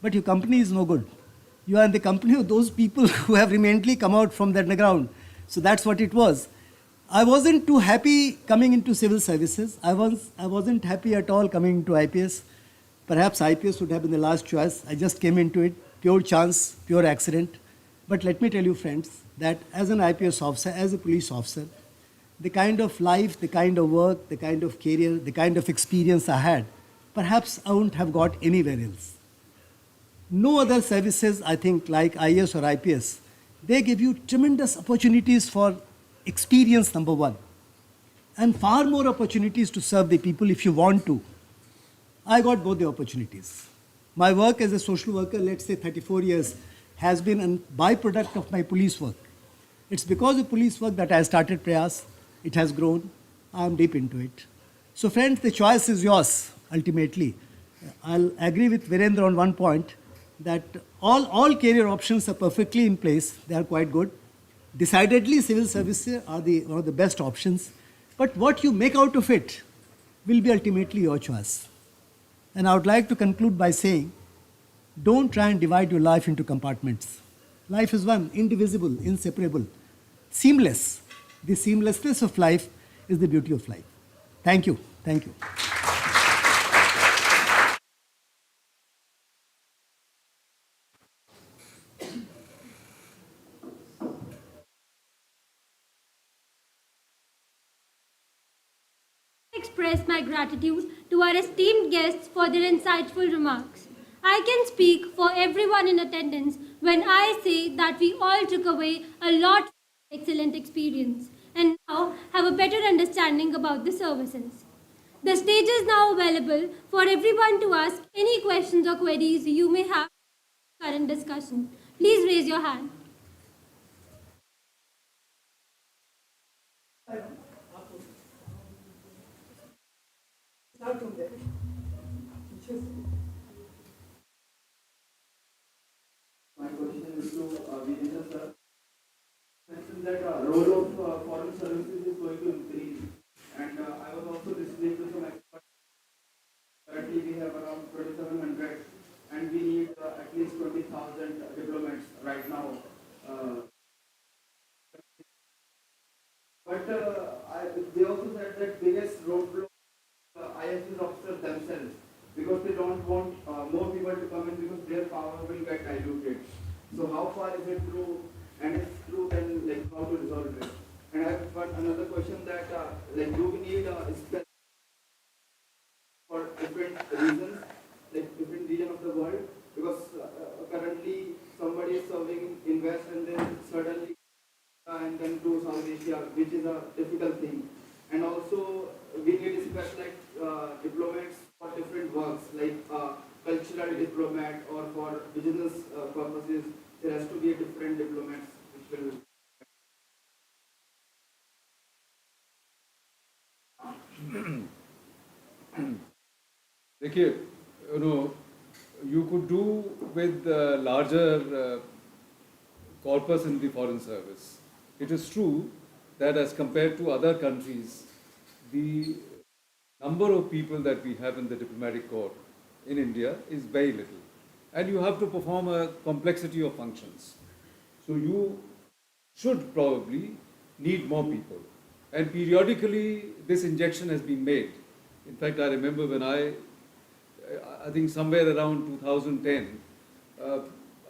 but your company is no good. You are in the company of those people who have recently come out from the underground. So that's what it was. I wasn't too happy coming into civil services. I wasn't happy at all coming into IPS. Perhaps IPS would have been the last choice. I just came into it, pure chance, pure accident. But let me tell you, friends, that as an IPS officer, as a police officer, the kind of life, the kind of work, the kind of career, the kind of experience I had, perhaps I wouldn't have got anywhere else. No other services, I think, like IAS or IPS, they give you tremendous opportunities for experience, number one, and far more opportunities to serve the people if you want to. I got both the opportunities. My work as a social worker, let's say 34 years, has been a byproduct of my police work. It's because of police work that I started Prayas. It has grown. I'm deep into it. So friends, the choice is yours, ultimately. I'll agree with Virendra on one point, that all career options are perfectly in place. They are quite good. Decidedly, civil services are one of the best options. But what you make out of it will be ultimately your choice. And I would like to conclude by saying, don't try and divide your life into compartments. Life is one, indivisible, inseparable, seamless. The seamlessness of life is the beauty of life. Thank you. Thank you. express my gratitude to our esteemed guests for their insightful remarks. I can speak for everyone in attendance when I say that we all took away a lot of excellent experience and now have a better understanding about the services. The stage is now available for everyone to ask any questions or queries you may have in the current discussion. Please raise your hand. My question is to Virendra sir. Mentioned that role of foreign services is going to increase, and I was also listening to some experts. Currently, we have around 2,700, and we need at least 20,000 diplomats right now. But they also said that biggest roadblock IFS officers themselves, because they don't want more people to come in because their power will get diluted. So how far is it true? And if true, then like how to resolve it? And I've got another question that like do we need for different reasons, like different region of the world? Because currently somebody is serving in West and then suddenly and then to South Asia, which is a difficult thing. And also we need specialized diplomats for different works, like cultural diplomat or for business purposes. There has to be a different diplomats which will. देखिए, you could do with larger corpus in the foreign service. It is true that as compared to other countries, the number of people that we have in the diplomatic corps in India is very little. And you have to perform a complexity of functions. So you should probably need more people. And periodically, this injection has been made. In fact, I remember when I think somewhere around 2010,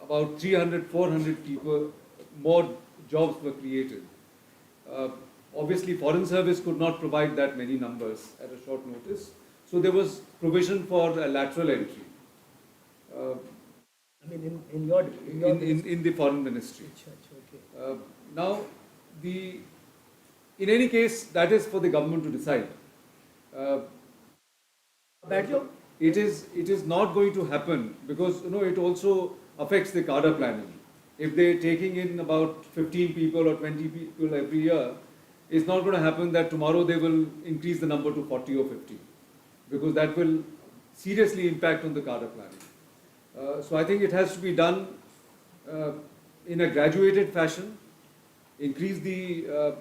about 300, 400 people, more jobs were created. Obviously, foreign service could not provide that many numbers at a short notice. So there was provision for a lateral entry. I mean, in the foreign ministry. okay. Now, in any case, that is for the government to decide. It is not going to happen because it also affects the cadre planning. If they're taking in about 15 people or 20 people every year, it's not going to happen that tomorrow they will increase the number to 40 or 50, because that will seriously impact on the cadre planning. So I think it has to be done in a graduated fashion, increase the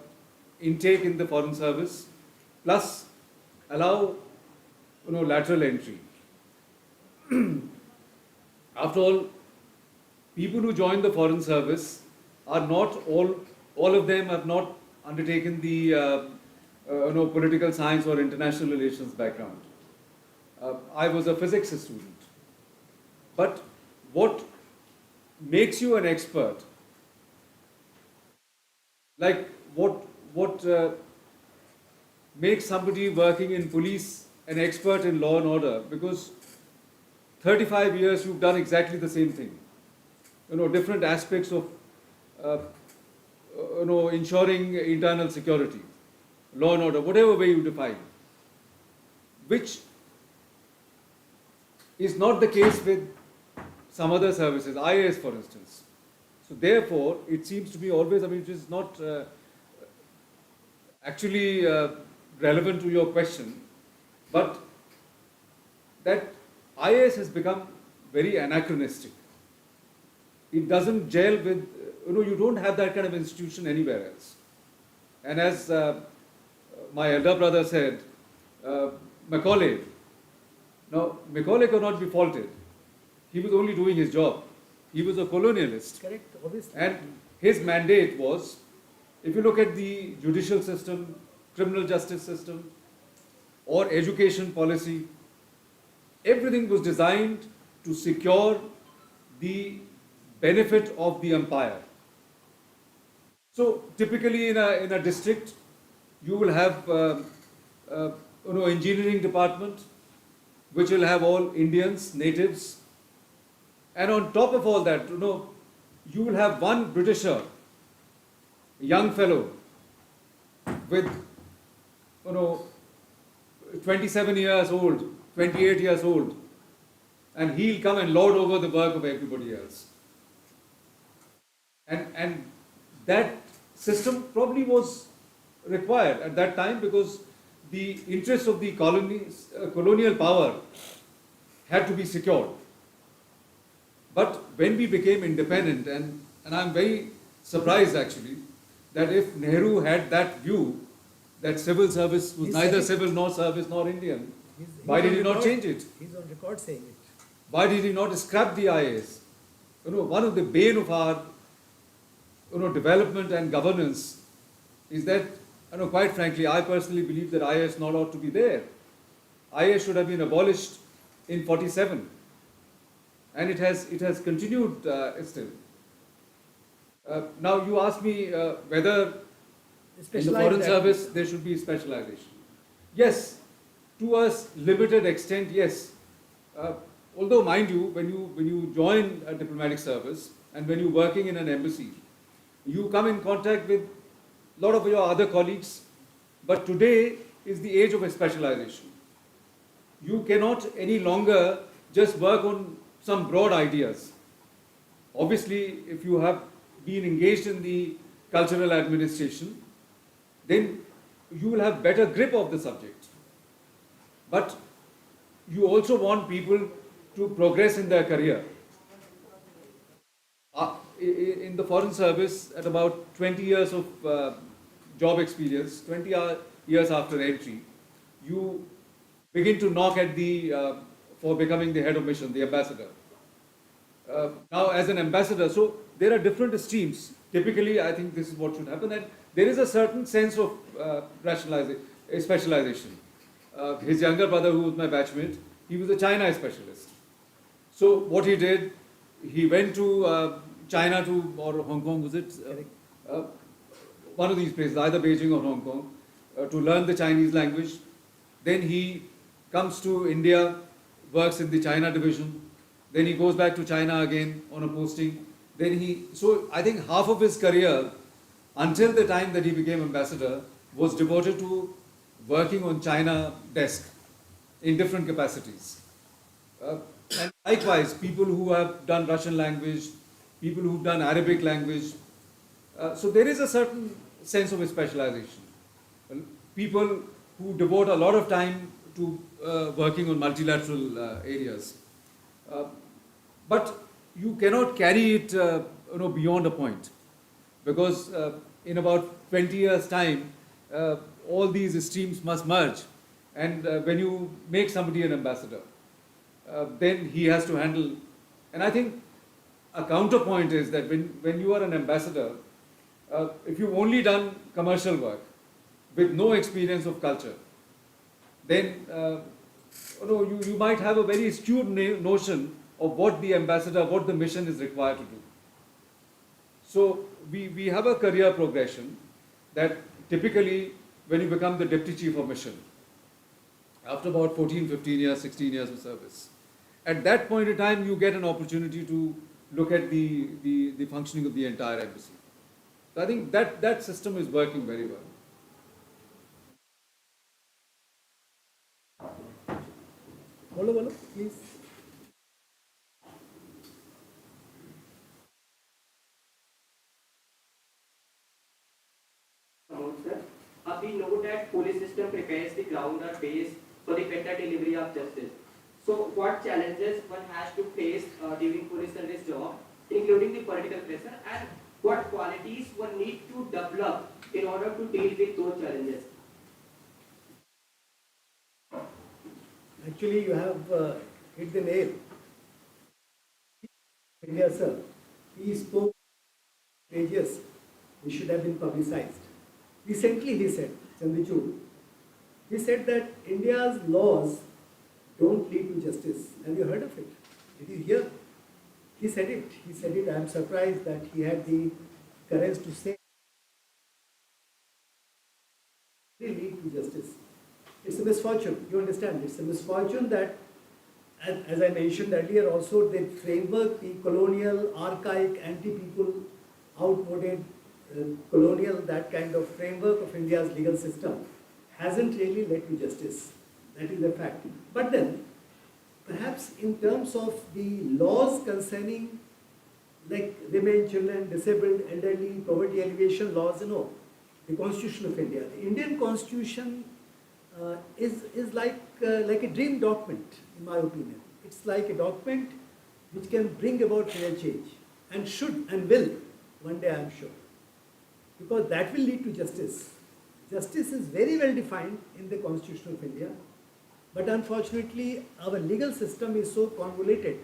intake in the foreign service, plus allow lateral entry. After all, people who join the foreign service are not all of them have not undertaken the political science or international relations background. I was a physics student. But what makes you an expert, like what makes somebody working in police an expert in law and order, because 35 years you've done exactly the same thing. Different aspects of ensuring internal security, law and order, whatever way you define, which is not the case with some other services, IAS for instance. So therefore, it seems to me always, it is not actually relevant to your question, but that IAS has become very anachronistic. It doesn't gel with, you don't have that kind of institution anywhere else. And as my elder brother said, Macaulay, now Macaulay cannot be faulted. He was only doing his job. He was a colonialist. Correct, obviously. And his mandate was, if you look at the judicial system, criminal justice system, or education policy, everything was designed to secure the benefit of the empire. So typically in a district, you will have engineering department, which will have all Indians, natives, and on top of all that, you will have one Britisher, a young fellow, with, 27 years old, 28 years old, and he'll come and lord over the work of everybody else. And that system probably was required at that time because the interests of the colonial power had to be secured. But when we became independent, and I'm very surprised actually, that if Nehru had that view, that civil service was neither civil nor service nor Indian, why did he not change it? He's on record saying it. Why did he not scrap the IAS? One of the bane of our development and governance is that, quite frankly, I personally believe that IAS not ought to be there. IAS should have been abolished in 47, and it has continued still. Now you ask me whether in the foreign service there should be specialization. Yes, to a limited extent, yes. Although, mind you, when you join a diplomatic service and when you're working in an embassy, you come in contact with a lot of your other colleagues. But today is the age of a specialization. You cannot any longer just work on some broad ideas. Obviously, if you have been engaged in the cultural administration, then you will have better grip of the subject. But you also want people to progress in their career. In the foreign service, at about 20 years of job experience, 20 years after entry, you begin to knock at for becoming the head of mission, the ambassador. Now, as an ambassador, so there are different streams. Typically, I think this is what should happen, and there is a certain sense of specialization. His younger brother, who was my batchmate, he was a China specialist. So what he did, he went to China or Hong Kong, was it? One of these places, either Beijing or Hong Kong, to learn the Chinese language. Then he comes to India, works in the China division. Then he goes back to China again on a posting. So I think half of his career, until the time that he became ambassador, was devoted to working on China desk in different capacities. And likewise, people who have done Russian language, people who've done Arabic language. So there is a certain sense of specialization. People who devote a lot of time to working on multilateral areas. But you cannot carry it beyond a point, because in about 20 years' time, all these streams must merge. And when you make somebody an ambassador, then he has to handle. And I think a counterpoint is that when you are an ambassador, if you've only done commercial work with no experience of culture, then you might have a very skewed notion of what the ambassador, what the mission is required to do. So we have a career progression that typically when you become the deputy chief of mission, after about 14, 15 years, 16 years of service, at that point in time you get an opportunity to look at the functioning of the entire embassy. So I think that system is working very well. Bolo, please. We know that police system prepares the ground or base for the better delivery of justice. So what challenges one has to face during police service job, including the political pressure, and what qualities one need to develop in order to deal with those challenges? Actually, you have hit the nail. India, sir, he spoke pages which should have been publicized. Recently, he said, Chandichud, he said that India's laws don't lead to justice. Have you heard of it? It is here. He said it. He said it. I am surprised that he had the courage to say they lead to justice. It's a misfortune, you understand? It's a misfortune that, as I mentioned earlier also, the framework, the colonial, archaic, anti-people, outmoded, colonial, that kind of framework of India's legal system hasn't really led to justice. That is a fact. But then, perhaps in terms of the laws concerning like women, children, disabled, elderly, poverty alleviation laws, the Constitution of India. The Indian Constitution is like a dream document, in my opinion. It's like a document which can bring about real change and should and will one day, I am sure. Because that will lead to justice. Justice is very well defined in the Constitution of India, but unfortunately our legal system is so convoluted,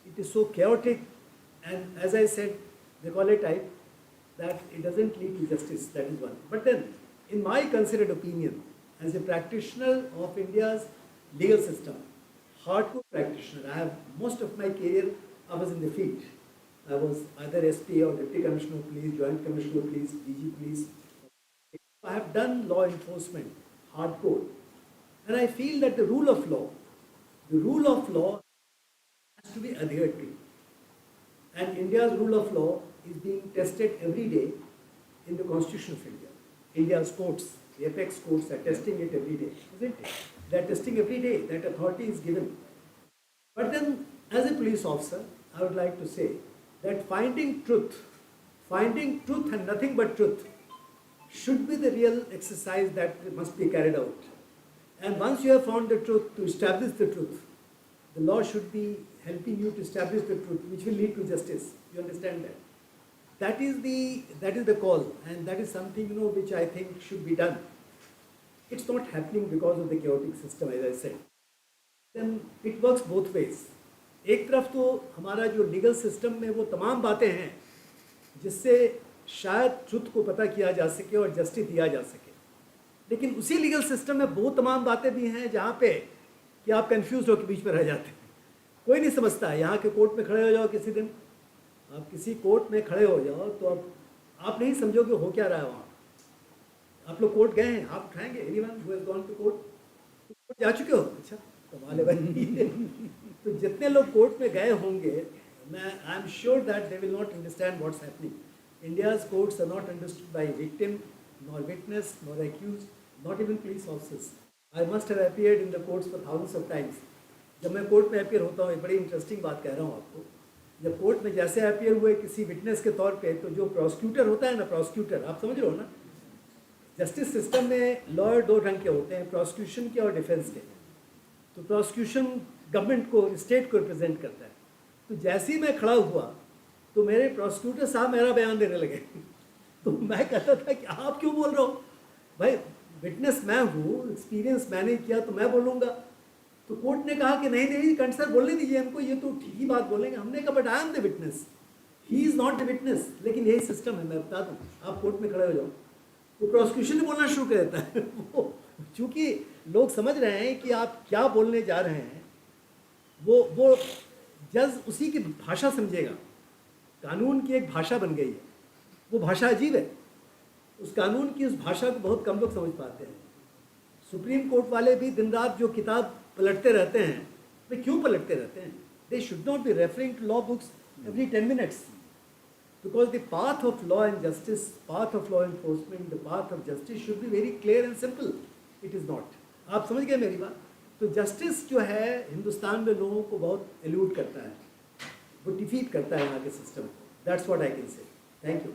it is so chaotic, and as I said, they call it type, that it doesn't lead to justice, that is one. But then, in my considered opinion, as a practitioner of India's legal system, hardcore practitioner, I have most of my career, I was in the field. I was either SP or Deputy Commissioner of Police, Joint Commissioner of Police, DG Police. I have done law enforcement, hardcore. And I feel that the rule of law has to be adhered to. And India's rule of law is being tested every day in the Constitution of India. India's courts, the apex courts are testing it every day, isn't it? They are testing every day, that authority is given. But then, as a police officer, I would like to say that finding truth and nothing but truth should be the real exercise that must be carried out. And once you have found the truth, to establish the truth, the law should be helping you to establish the truth, which will lead to justice. You understand that? That is the call, and that is something which I think should be done. It's not happening because of the chaotic system, as I said. Then it works both ways. एक तरफ तो हमारा जो legal system में वो तमाम बातें हैं जिससे शायद ट्रुथ को पता किया जा सके और जस्टिस दिया जा सके, लेकिन उसी लीगल सिस्टम में बहुत तमाम बातें भी हैं जहाँ पे कि आप कंफ्यूज होकर बीच में रह जाते हैं, कोई नहीं समझता। यहाँ के कोर्ट में खड़े हो जाओ किसी दिन, आप किसी कोर्ट में खड़े हो जाओ तो आप नहीं समझोगे हो क्या रहा है वहाँ। आप लोग कोर्ट गए हैं, आप उठाएंगे anyone who has gone to court जा चुके हो? अच्छा कमाल है भाई। तो जितने लोग कोर्ट में गए होंगे, मैं I am sure that they will not understand what's happening. India's courts are not understood by victim, nor witness, nor accused, not even police officers. I must have appeared in the courts for thousands of times. जब मैं court में appear होता हूँ, एक बड़ी interesting बात कह रहा हूँ आपको, जब कोर्ट में जैसे अपीयर हुए किसी विटनेस के तौर पे, तो जो प्रोसिक्यूटर होता है ना, प्रोसिक्यूटर आप समझ रहे हो ना, जस्टिस सिस्टम में लॉयर दो ढंग के होते हैं, प्रोसिक्यूशन के और डिफेंस के. तो प्रोसिक्यूशन गवर्नमेंट को, स्टेट को रिप्रेजेंट करता है. तो जैसे ही मैं खड़ा हुआ तो मेरे प्रोसिक्यूटर साहब मेरा बयान देने लगे. तो मैं कहता था कि आप क्यों बोल रहे हो भाई, विटनेस मैं हूँ, एक्सपीरियंस मैंने किया तो मैं बोलूँगा. तो कोर्ट ने कहा कि नहीं नहीं कंठ सर बोलने दीजिए हमको, ये तो ठीक ही बात बोलेंगे. हमने कहा but I am the witness, he is not the witness. लेकिन यही सिस्टम है, मैं बता दूँ, आप कोर्ट में खड़े हो जाओ तो प्रोसिक्यूशन ने बोलना शुरू कर देता है. वो चूँकि लोग समझ रहे हैं कि आप क्या बोलने जा रहे हैं, वो जज उसी की भाषा समझेगा. कानून की एक भाषा बन गई है, वो भाषा अजीब है. उस कानून की उस भाषा को बहुत कम लोग समझ पाते हैं. सुप्रीम कोर्ट वाले भी दिन रात जो किताब पलटते रहते हैं, वे क्यों पलटते रहते हैं? They should not be referring to law books every 10 minutes, because the path of law and justice, path of law enforcement, the path of justice should be very clear and simple. It is not. आप समझ गए मेरी बात? तो justice जो है हिंदुस्तान में लोगों को बहुत एल्यूड करता है, वो डिफीट करता है यहाँ के सिस्टम को. That's what I can say. Thank you.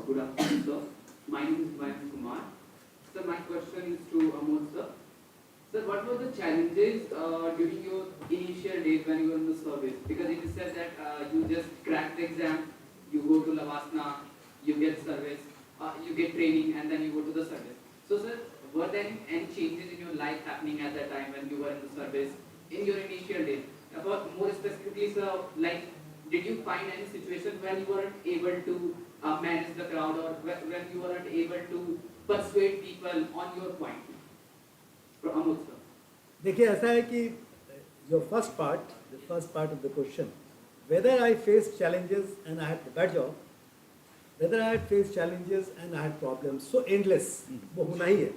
Good afternoon, sir. My name is Vayan Kumar. Sir, my question is to Amodh, sir. Sir, what were the challenges during your initial days when you were in the service? Because it is said that you just crack the exam, you go to Lavasna, you get service, you get training, and then you go to the service. So, sir, were there any changes in your life happening at that time when you were in the service in your initial days? About more specifically, sir, like, did you find any situation when you weren't able to manage the crowd, or when you weren't able to persuade people on your point? Amodh, sir. देखिए ऐसा है कि जो first part of the question, whether I faced challenges and I had a bad job, whether I had faced challenges and I had problems, so endless, वो होना ही है.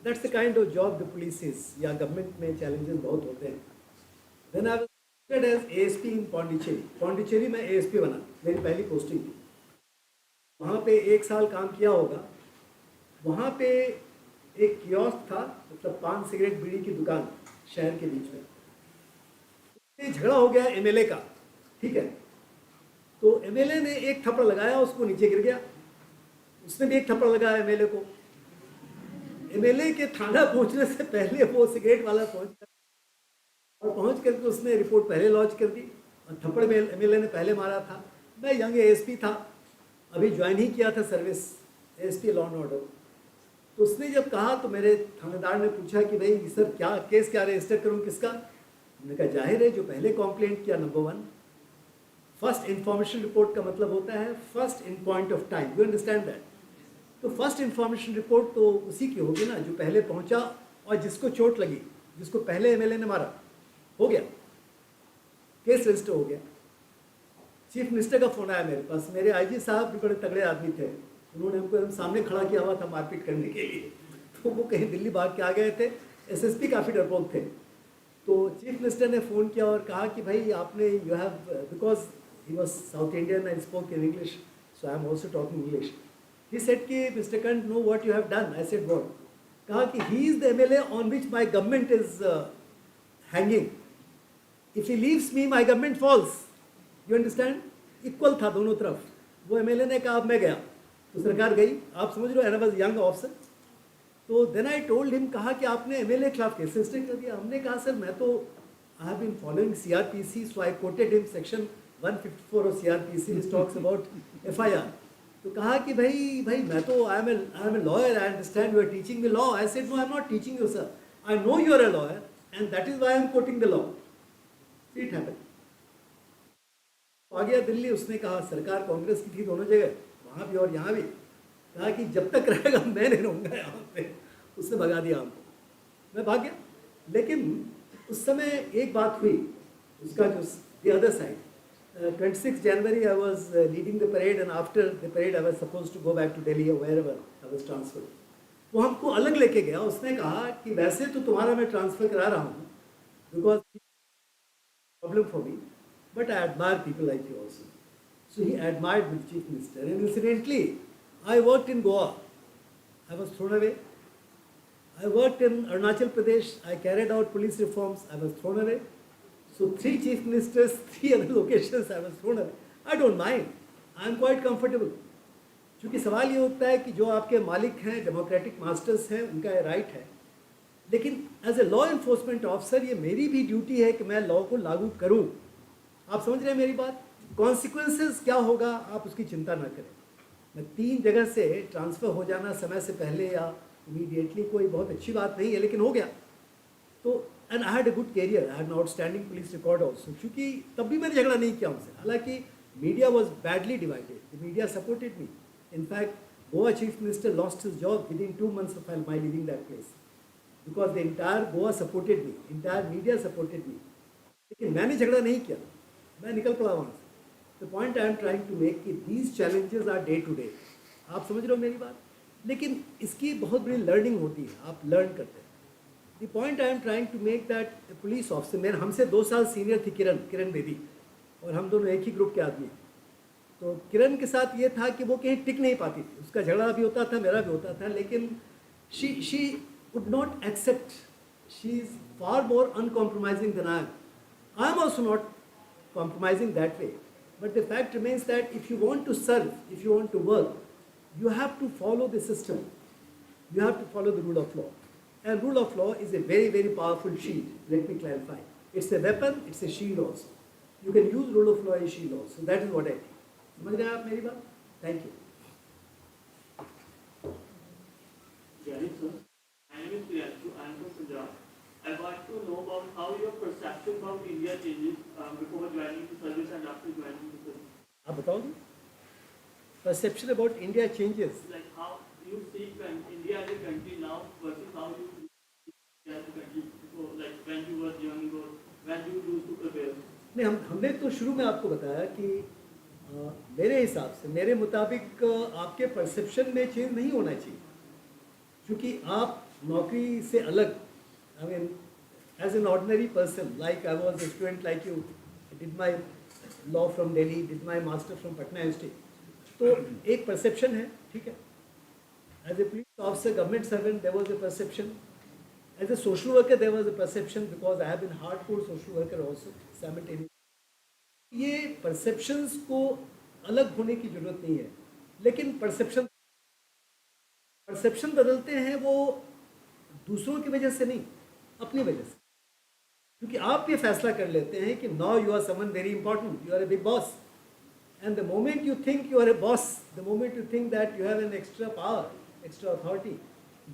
That's the kind of job the police is. या government में challenges बहुत होते हैं. Then I was posted as ASP in Pondicherry. Pondicherry में ASP बना, मेरी पहली पोस्टिंग थी. वहाँ पे 1 साल काम किया होगा. वहाँ पे एक कियोस्क था, मतलब पान सिगरेट बीड़ी की दुकान शहर के बीच में. उससे झगड़ा हो गया MLA का, ठीक है. तो MLA ने एक थप्पड़ लगाया, उसको नीचे गिर गया. उसने भी एक थप्पड़ लगाया MLA को. MLA के थाना पहुंचने से पहले वो सिगरेट वाला पहुंच करके उसने रिपोर्ट पहले लॉन्च कर दी. और थप्पड़ में MLA ने पहले मारा था. मैं यंग ASP था, अभी ज्वाइन ही किया था service, ASP law and order. तो उसने जब कहा तो मेरे थानेदार ने पूछा कि भाई सर क्या केस क्या रजिस्टर करूं, किसका. मैंने कहा जाहिर है जो पहले कंप्लेंट किया, नंबर 1. फर्स्ट इंफॉर्मेशन रिपोर्ट का मतलब होता है first in point of time. You understand that. तो फर्स्ट इंफॉर्मेशन रिपोर्ट तो उसी की होगी ना जो पहले पहुंचा और जिसको चोट लगी, जिसको पहले MLA ने मारा. हो गया, केस रजिस्टर हो गया. चीफ मिनिस्टर का फ़ोन आया मेरे पास. मेरे IG साहब भी बड़े तगड़े आदमी थे, उन्होंने हमको सामने खड़ा किया हुआ था मारपीट करने के लिए. तो वो कहीं दिल्ली भाग के आ गए थे. SSP काफ़ी डरपोक थे. तो चीफ मिनिस्टर ने फ़ोन किया और कहा कि भाई आपने you have, because he was South Indian and spoke in English, so I am also talking English. He said कि mister Kanth know what you have done. I said what. कहा कि he is the MLA on which my government is hanging. If he leaves me my government falls. You understand. Equal था दोनों तरफ. वो MLA ने कहा अब मैं गया तो सरकार गई. आप समझ रहे हो, and I was young officer. तो देन आई टोल्ड हिम, कहा कि आपने MLA के खिलाफ केस रजिस्टर कर दिया. हमने कहा सर मैं तो I have been following CRPC, so I quoted him section 154 of CRPC which talks about FIR. तो कहा कि भाई मैं तो I am a lawyer, I understand you are teaching me law. I said no, I am not teaching you sir, I know you are a lawyer and that is why I am quoting the law. It happened. आ गया दिल्ली. उसने कहा सरकार कांग्रेस की थी दोनों जगह, वहाँ भी और यहाँ भी. कहा कि जब तक रहेगा मैं नहीं रहूँगा यहाँ पे. उसने भगा दिया हमको. मैं भाग गया. लेकिन उस समय एक बात हुई, उसका जो the other side. 26 January I was leading the parade and after the parade I was supposed to go back to Delhi or wherever I was transferred. वो हमको अलग लेके गया. उसने कहा कि वैसे तो तुम्हारा मैं ट्रांसफ़र करा रहा हूँ because problem for me, but I admire people like you also. So he admired the chief minister. And incidentally, I worked in Goa. I was thrown away. I worked in Arunachal Pradesh. I carried out police reforms. I was thrown away. So 3 chief ministers, 3 other locations I was thrown away. I don't mind. I am quite comfortable. क्योंकि सवाल ये होता है कि जो आपके मालिक हैं, डेमोक्रेटिक मास्टर्स हैं, उनका ये राइट है. लेकिन as a law enforcement officer ये मेरी भी ड्यूटी है कि मैं लॉ को लागू करूं. आप समझ रहे हैं मेरी बात. कॉन्सिक्वेंसेस क्या होगा आप उसकी चिंता ना करें. मैं 3 जगह से ट्रांसफ़र हो जाना समय से पहले या इमीडिएटली कोई बहुत अच्छी बात नहीं है, लेकिन हो गया. तो and I had a good career, I had an outstanding police record also. क्योंकि तब भी मैंने झगड़ा नहीं किया उनसे. हालांकि media was badly divided. The media supported me. In fact Goa chief minister lost his job within 2 months of my leaving that place because the entire Goa supported me, entire media supported me. लेकिन मैंने झगड़ा नहीं किया, मैं निकल पड़ा वहाँ से. The point I am trying to make कि these challenges are day to day. आप समझ रहे हो मेरी बात. लेकिन इसकी बहुत बड़ी लर्निंग होती है, आप लर्न करते हैं. The point I am trying to make that a police officer, मेरे हमसे 2 साल सीनियर थी किरण बेदी, और हम दोनों एक ही ग्रुप के आदमी. तो किरण के साथ ये था कि वो कहीं टिक नहीं पाती थी. उसका झगड़ा भी होता था, मेरा भी होता था, लेकिन she would not accept. She is far more uncompromising than I am. I am also not compromising that way. But the fact remains that if you want to serve, if you want to work, you have to follow the system. You have to follow the rule of law. And rule of law is a very, very powerful shield. Let me clarify. It's a weapon, it's a shield also. You can use rule of law as a shield also. That is what I think. समझ रहे हैं आप मेरी बात? Thank you. Jaideep sir, my name is Priyanshu. I am from Punjab. I want to know about how your perception about India changes before joining the service and after joining the service. आप बताओगे? Perception about India changes. Like how you see India as a country now versus how you see India as a country before, like when you were young or when you used to prepare. नहीं, हमने तो शुरू में आपको बताया कि मेरे हिसाब से, मेरे मुताबिक आपके परसेप्शन में चेंज नहीं होना चाहिए, क्योंकि आप नौकरी से अलग, I mean as an ordinary person, like I was a student like you, did my law from Delhi, did my master from Patna university, तो एक परसेप्शन है, ठीक है. As a police officer, government servant, there was a perception. As a social worker, there was a perception, because I have been hardcore social worker also simultaneously. ये perceptions को अलग होने की जरूरत नहीं है, लेकिन perception बदलते हैं वो दूसरों की वजह से नहीं, अपनी वजह से. क्योंकि आप ये फैसला कर लेते हैं कि now you are someone very important, you are a big boss, and the moment you think you are a boss, the moment you think that you have an extra power, extra authority,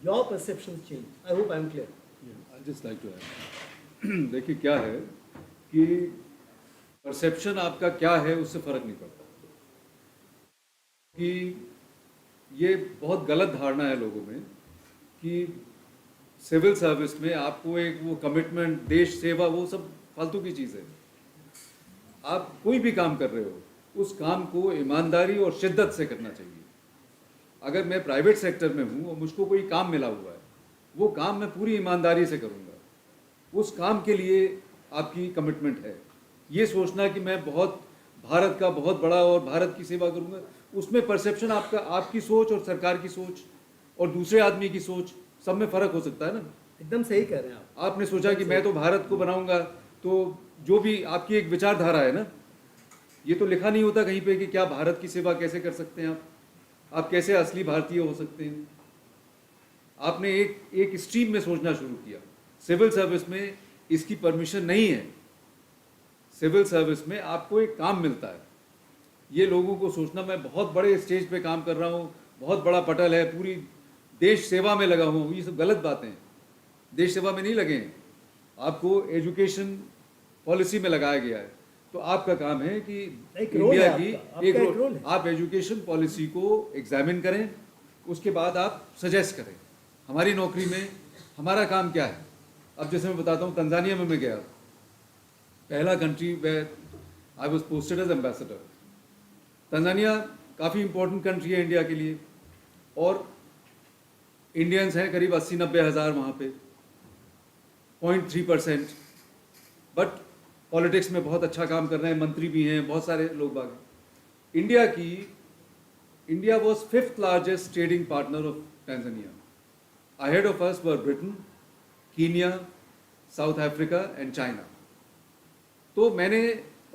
your perceptions change. I hope I am clear. I'd just like to add. देखिए क्या है कि perception आपका क्या है उससे फर्क नहीं पड़ता, कि ये बहुत गलत धारणा है लोगों में कि सिविल सर्विस में आपको एक वो कमिटमेंट, देश सेवा, वो सब फालतू की चीज़ है. आप कोई भी काम कर रहे हो उस काम को ईमानदारी और शिद्दत से करना चाहिए. अगर मैं प्राइवेट सेक्टर में हूँ और मुझको कोई काम मिला हुआ है, वो काम मैं पूरी ईमानदारी से करूँगा. उस काम के लिए आपकी कमिटमेंट है. ये सोचना कि मैं बहुत भारत का बहुत बड़ा और भारत की सेवा करूँगा, उसमें परसेप्शन आपका, आपकी सोच और सरकार की सोच और दूसरे आदमी की सोच, सब में फ़र्क हो सकता है ना. एकदम सही कह रहे हैं आप. आपने सोचा कि मैं तो भारत को बनाऊँगा, तो जो भी आपकी एक विचारधारा है ना, ये तो लिखा नहीं होता कहीं पे कि क्या भारत की सेवा कैसे कर सकते हैं आप कैसे असली भारतीय हो सकते हैं. आपने एक स्ट्रीम में सोचना शुरू किया. सिविल सर्विस में इसकी परमिशन नहीं है. सिविल सर्विस में आपको एक काम मिलता है. ये लोगों को सोचना मैं बहुत बड़े स्टेज पे काम कर रहा हूँ, बहुत बड़ा पटल है, पूरी देश सेवा में लगा हूँ, ये सब गलत बातें हैं. देश सेवा में नहीं लगे हैं, आपको एजुकेशन पॉलिसी में लगाया गया है. तो आपका काम है कि इंडिया की एक रोल, आप एजुकेशन पॉलिसी को एग्जामिन करें, उसके बाद आप सजेस्ट करें. हमारी नौकरी में हमारा काम क्या है. अब जैसे मैं बताता हूँ, तंजानिया में मैं गया, पहला country where I was posted as ambassador. Tanzania काफ़ी इंपॉर्टेंट कंट्री है इंडिया के लिए, और इंडियंस हैं करीब 80-90 हज़ार वहाँ पे, 0.3%. बट पॉलिटिक्स में बहुत अच्छा काम कर रहे हैं, मंत्री भी हैं, बहुत सारे लोग बाग हैं. India was 5th largest trading partner of Tanzania. Ahead of us were Britain, Kenya, south Africa and China. तो मैंने,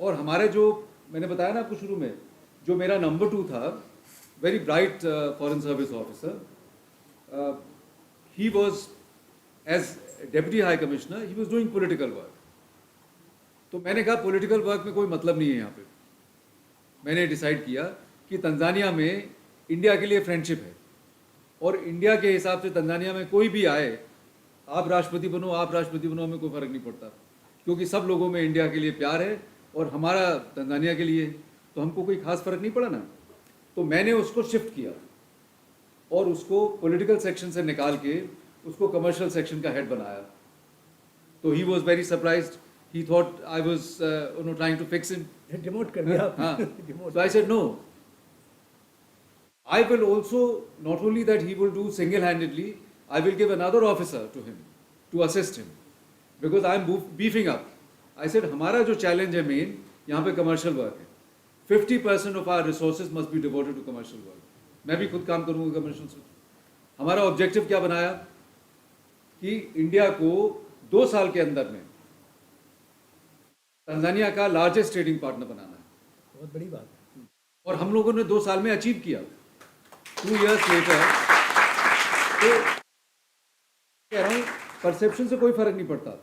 और हमारे जो मैंने बताया ना आपको शुरू में, जो मेरा नंबर 2 था, very bright foreign service officer, he was as deputy high commissioner, he was doing political work. तो मैंने कहा पॉलिटिकल वर्क में कोई मतलब नहीं है यहाँ पे. मैंने डिसाइड किया कि तंजानिया में इंडिया के लिए फ्रेंडशिप है, और इंडिया के हिसाब से तंजानिया में कोई भी आए, आप राष्ट्रपति बनो, हमें कोई फ़र्क नहीं पड़ता, क्योंकि सब लोगों में इंडिया के लिए प्यार है, और हमारा तंजानिया के लिए, तो हमको कोई खास फ़र्क नहीं पड़ा ना. तो मैंने उसको शिफ्ट किया और उसको पॉलिटिकल सेक्शन से निकाल के उसको कमर्शियल सेक्शन का हेड बनाया. तो he was very surprised. He thought I was, trying to fix him. Demote कर दिया. So I said no. I will also, not only that he will do single-handedly, I will give another officer to him to assist him, because I am beefing up. I said हमारा जो challenge है main यहाँ पे commercial work है. 50% of our resources must be devoted to commercial work. मैं भी खुद काम करूँगा commercial से. हमारा objective क्या बनाया कि इंडिया को 2 साल के अंदर में तंजानिया का लार्जेस्ट ट्रेडिंग पार्टनर बनाना है. बहुत बड़ी बात है. और हम लोगों ने 2 साल में अचीव किया. 2 years लेटर, तो कह रहा हूँ परसेप्शन से कोई फर्क नहीं पड़ता.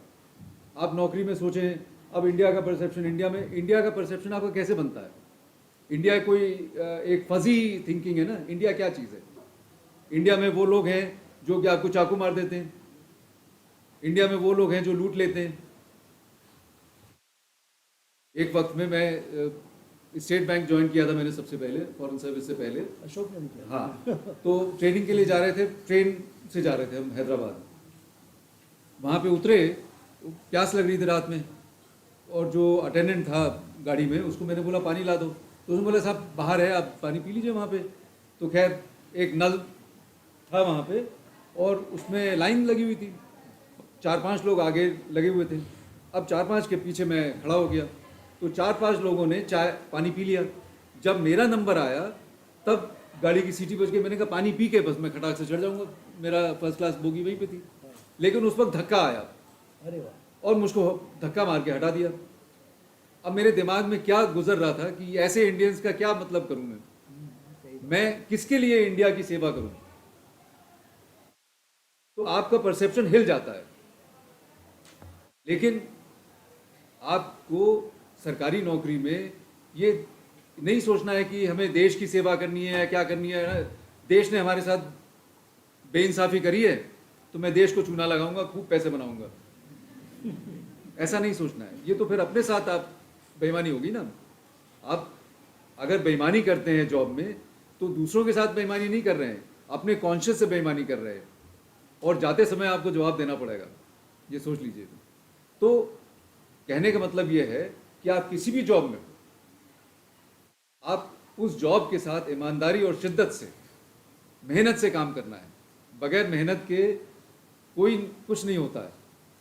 आप नौकरी में सोचें, अब इंडिया का परसेप्शन आपका कैसे बनता है. इंडिया कोई एक फजी थिंकिंग है ना. इंडिया क्या चीज़ है. इंडिया में वो लोग हैं जो कि आपको चाकू मार देते हैं. इंडिया में वो लोग हैं जो लूट लेते हैं. एक वक्त में मैं स्टेट बैंक ज्वाइन किया था मैंने सबसे पहले, फॉरेन सर्विस से पहले. अशोक ने भी किया. हाँ. तो ट्रेनिंग के लिए जा रहे थे, ट्रेन से जा रहे थे हम हैदराबाद. वहाँ पे उतरे, प्यास लग रही थी रात में, और जो अटेंडेंट था गाड़ी में उसको मैंने बोला पानी ला दो, तो उसने बोला साहब बाहर है, आप पानी पी लीजिए वहाँ पे। तो खैर एक नल था वहाँ पे और उसमें लाइन लगी हुई थी, 4-5 लोग आगे लगे हुए थे। अब 4-5 के पीछे मैं खड़ा हो गया, तो 4-5 लोगों ने चाय पानी पी लिया। जब मेरा नंबर आया तब गाड़ी की सीटी बज गई, मैंने कहा पानी पी के बस मैं खटाक से चढ़ जाऊँगा, मेरा फर्स्ट क्लास बोगी वहीं पे थी। लेकिन उस वक्त धक्का आया अरे वाह, और मुझको धक्का मार के हटा दिया। अब मेरे दिमाग में क्या गुजर रहा था कि ऐसे इंडियंस का क्या मतलब करूं मैं किसके लिए इंडिया की सेवा करूं। तो आपका परसेप्शन हिल जाता है। लेकिन आपको सरकारी नौकरी में ये नहीं सोचना है कि हमें देश की सेवा करनी है या क्या करनी है। देश ने हमारे साथ बेइंसाफी करी है तो मैं देश को चूना लगाऊंगा, खूब पैसे बनाऊंगा, ऐसा नहीं सोचना है। ये तो फिर अपने साथ आप बेईमानी होगी ना। आप अगर बेईमानी करते हैं जॉब में तो दूसरों के साथ बेईमानी नहीं कर रहे हैं, अपने कॉन्शियस से बेईमानी कर रहे हैं और जाते समय आपको जवाब देना पड़ेगा, ये सोच लीजिए। तो कहने का मतलब ये है कि आप किसी भी जॉब में हो, आप उस जॉब के साथ ईमानदारी और शिद्दत से, मेहनत से काम करना है। बगैर मेहनत के कोई कुछ नहीं होता है।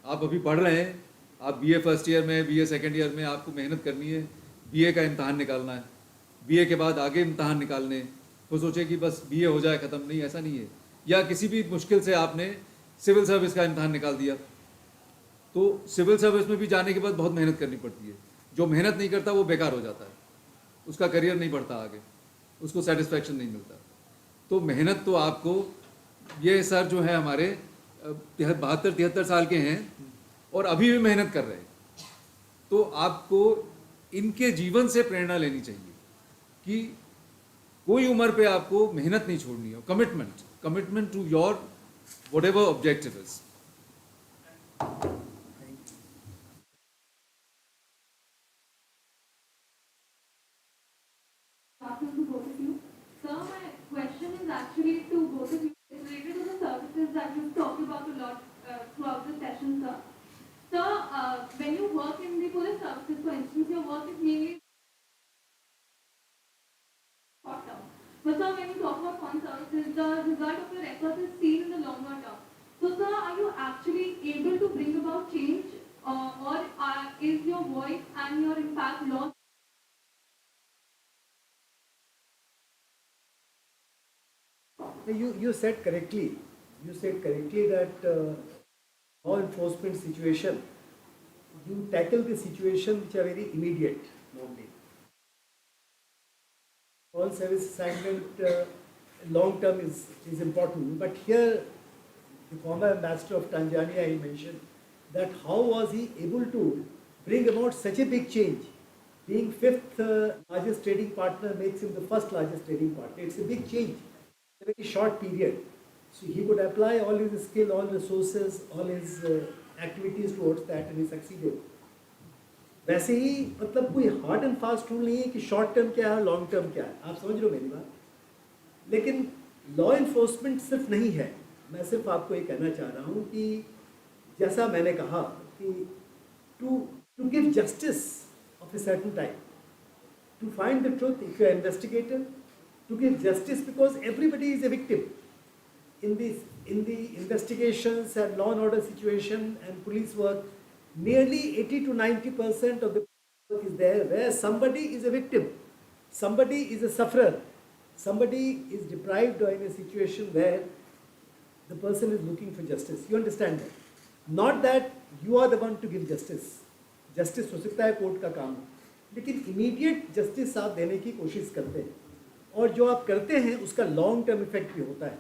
आप अभी पढ़ रहे हैं, आप बीए फर्स्ट ईयर में, बीए सेकंड ईयर में, आपको मेहनत करनी है, बीए का इम्तहान निकालना है, बीए के बाद आगे इम्तहान निकालने। तो सोचे कि बस बीए हो जाए ख़त्म, नहीं, ऐसा नहीं है। या किसी भी मुश्किल से आपने सिविल सर्विस का इम्तहान निकाल दिया, तो सिविल सर्विस में भी जाने के बाद बहुत मेहनत करनी पड़ती है। जो मेहनत नहीं करता वो बेकार हो जाता है, उसका करियर नहीं बढ़ता आगे, उसको सेटिस्फैक्शन नहीं मिलता। तो मेहनत तो आपको, ये सर जो है हमारे 72-73 साल के हैं और अभी भी मेहनत कर रहे हैं, तो आपको इनके जीवन से प्रेरणा लेनी चाहिए कि कोई उम्र पे आपको मेहनत नहीं छोड़नी है। Commitment to your whatever objective is. Afternoon to both of you. Sir, my question is actually to both of you. It's related to the services that you've talked about a lot throughout the session, sir. Sir, when you work in the police services, for instance, your work is mainly short term. But sir, when you talk about foreign services, the result of your efforts is seen in the longer term. So, sir, are you actually able to bring about change, or is your voice and your impact lost? You said correctly. You said correctly that law enforcement situation, you tackle the situation which are very immediate normally. Foreign service assignment long term is important, but here the former ambassador of Tanzania, he mentioned that how was he able to bring about such a big change. Being fifth largest trading partner makes him the first largest trading partner. It's a big change. A very short period. So he could apply all his skill, all resources, all his activities towards that, and he succeeded. वैसे ही मतलब कोई hard and fast rule नहीं है कि short term क्या है, long term क्या है। आप समझ रहे हो मेरी बात। लेकिन लॉ इन्फोर्समेंट सिर्फ नहीं है। मैं सिर्फ आपको ये कहना चाह रहा हूँ कि जैसा मैंने कहा कि to give justice of a certain time, to find the truth if you are investigator, to give justice, because everybody is a victim in the investigations and law and order situation and police work. Nearly 80 to 90% of the work is there where somebody is a victim, somebody is a sufferer, somebody is deprived or in a situation where the person is looking for justice. You understand that? Not that you are the one to give justice. Justice हो सकता है court का काम, लेकिन immediate justice आप देने की कोशिश करते हैं, और जो आप करते हैं उसका लॉन्ग टर्म इफेक्ट भी होता है।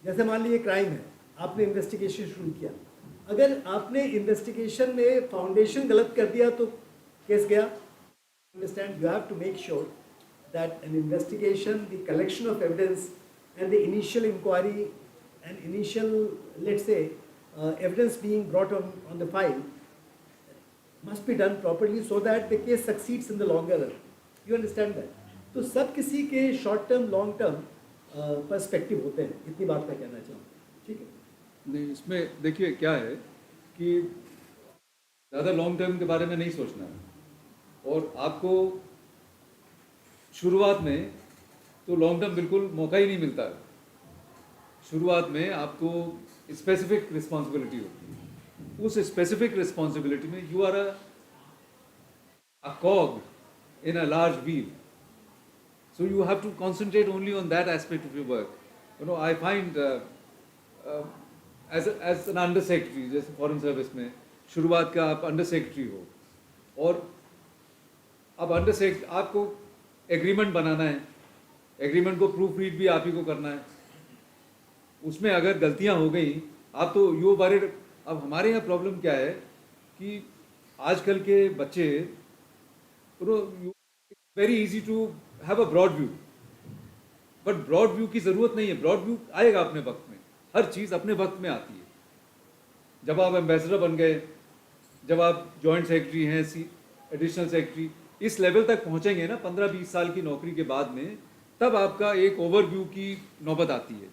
जैसे मान लीजिए क्राइम है, आपने इन्वेस्टिगेशन शुरू किया, अगर आपने इन्वेस्टिगेशन में फाउंडेशन गलत कर दिया तो केस गया। Understand, you have to make sure that an investigation, the collection of evidence and the initial inquiry and initial let's say evidence being brought on the file must be done properly so that the case succeeds in the longer run. You understand that? तो सब किसी के short term long term perspective होते हैं, इतनी बात मैं कहना चाहूँ। ठीक है, नहीं, इसमें देखिए क्या है कि ज़्यादा लॉन्ग टर्म के बारे में नहीं सोचना है। और आपको शुरुआत में तो लॉन्ग टर्म बिल्कुल मौका ही नहीं मिलता है। शुरुआत में आपको स्पेसिफिक रिस्पॉन्सिबिलिटी होती है। उस स्पेसिफिक रिस्पॉन्सिबिलिटी में you are a cog in a large wheel. So you have to concentrate only on that aspect of your work. You know, I find as an under secretary, जैसे foreign service में शुरुआत का आप under secretary हो और अब under secretary आपको agreement बनाना है, एग्रीमेंट को प्रूफ रीड भी आप ही को करना है। उसमें अगर गलतियां हो गई आप तो यू वरीड। अब हमारे यहाँ प्रॉब्लम क्या है कि आजकल के बच्चे very easy to have a broad view, but broad view की ज़रूरत नहीं है। ब्रॉड व्यू आएगा अपने वक्त में, हर चीज़ अपने वक्त में आती है। जब आप एम्बेसडर बन गए, जब आप जॉइंट सेक्रेटरी हैं, एडिशनल सेक्रेटरी, इस लेवल तक पहुंचेंगे ना 15-20 साल की नौकरी के बाद में, तब आपका एक ओवरव्यू की नौबत आती है।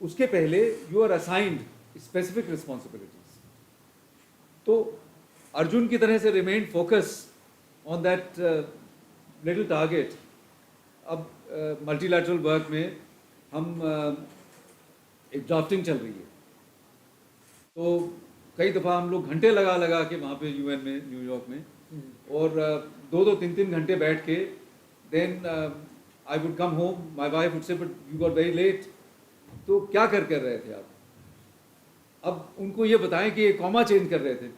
उसके पहले you are assigned specific responsibilities. तो अर्जुन की तरह से remain focus on that little target. अब मल्टीलैटरल वर्क में हम एक ड्राफ्टिंग चल रही है, तो कई दफ़ा हम लोग घंटे लगा लगा के वहाँ पे यूएन में, न्यूयॉर्क में, और 2-2, 3-3 घंटे बैठ के then I would come home, my wife would say but you got very late. तो क्या कर रहे थे आप? अब उनको ये बताएं कि ये कॉमा चेंज कर रहे थे।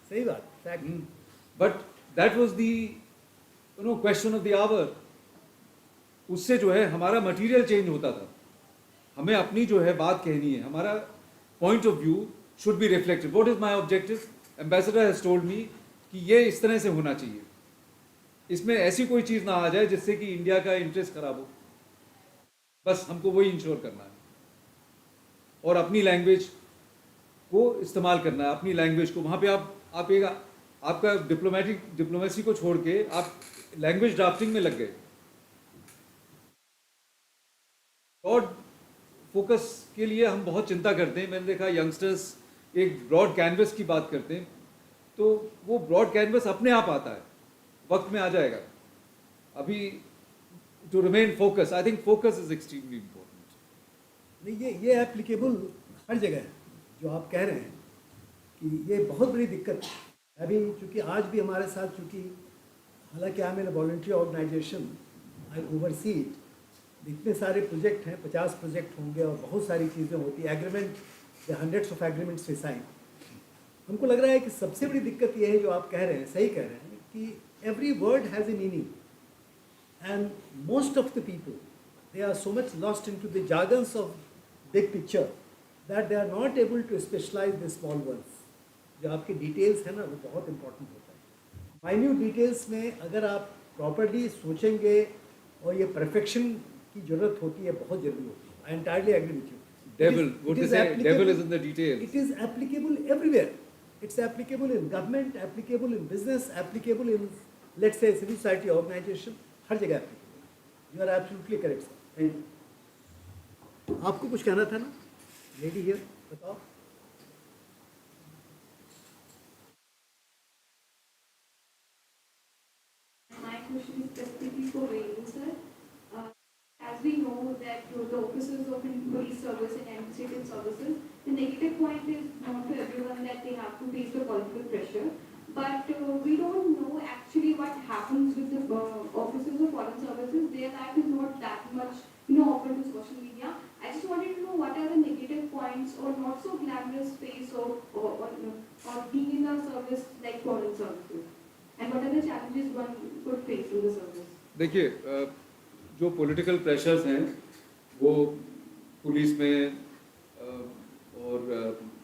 सही बात, fact. But that was the question of the hour. उससे जो है हमारा मटेरियल चेंज होता था। हमें अपनी जो है बात कहनी है, हमारा point of view should be reflected. What is my objective? Ambassador has told me कि ये इस तरह से होना चाहिए, इसमें ऐसी कोई चीज़ ना आ जाए जिससे कि इंडिया का इंटरेस्ट खराब हो। बस हमको वही इंश्योर करना है और अपनी लैंग्वेज को इस्तेमाल करना है। अपनी लैंग्वेज को वहाँ पे आप एक आपका डिप्लोमेसी को छोड़ के आप लैंग्वेज ड्राफ्टिंग में लग गए। ब्रॉड फोकस के लिए हम बहुत चिंता करते हैं। मैंने देखा यंगस्टर्स एक ब्रॉड कैनवस की बात करते हैं, तो वो ब्रॉड कैनवस अपने आप आता है, वक्त में आ जाएगा। अभी to remain focus, I think focus is extremely important. नहीं, ये एप्लीकेबल हर जगह है जो आप कह रहे हैं कि ये बहुत बड़ी दिक्कत है। अभी चूँकि आज भी हमारे साथ, चूँकि हालांकि I am in volunteer organisation, I oversee it, इतने सारे प्रोजेक्ट हैं, 50 प्रोजेक्ट होंगे और बहुत सारी चीज़ें होती है, agreement, hundreds of agreements we sign. हमको लग रहा है कि सबसे बड़ी दिक्कत ये है जो आप कह रहे हैं, सही कह रहे हैं, कि every word has a meaning and most of the people they are so much lost into the jargons of big picture that they are not able to specialise the small words. जो आपके details है ना, वो बहुत important होता है। Minute details में अगर आप प्रॉपर्ली सोचेंगे और ये परफेक्शन की जरूरत होती है, बहुत जरूरी होती है। I entirely agree with you. Devil is in the details. It is applicable everywhere. It's applicable in government, applicable in business, applicable in, let's say, civil society organization. हर जगह applicable. You are absolutely correct, sir. Thank you. आपको कुछ कहना था ना, lady here, बताओ। My question is specifically for Venu, sir. As we know that the officers of police service and administrative services, the negative point is not to everyone that they have to face the political pressure, but we don't know actually what happens with the officers of foreign services. Their life is not that much, open to social media. I just wanted to know what are the negative points or not so glamorous phase or being in a service like foreign services, and what are the challenges one could face in the service? देखिए, जो political pressures हैं वो police में और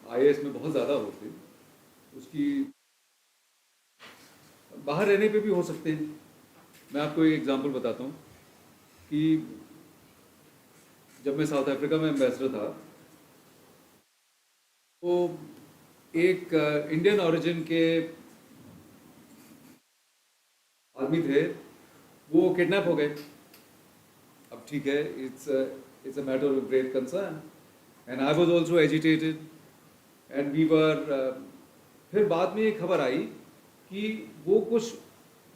IAS में बहुत ज़्यादा होते हैं। उसकी बाहर रहने पे भी हो सकते हैं। मैं आपको एक एग्जांपल बताता हूँ कि जब मैं साउथ अफ्रीका में एम्बेसडर था, तो एक इंडियन ओरिजिन के आदमी थे, वो किडनैप हो गए। अब ठीक है, it's a matter of great concern and I was also agitated and we were, फिर बाद में ये खबर आई कि वो कुछ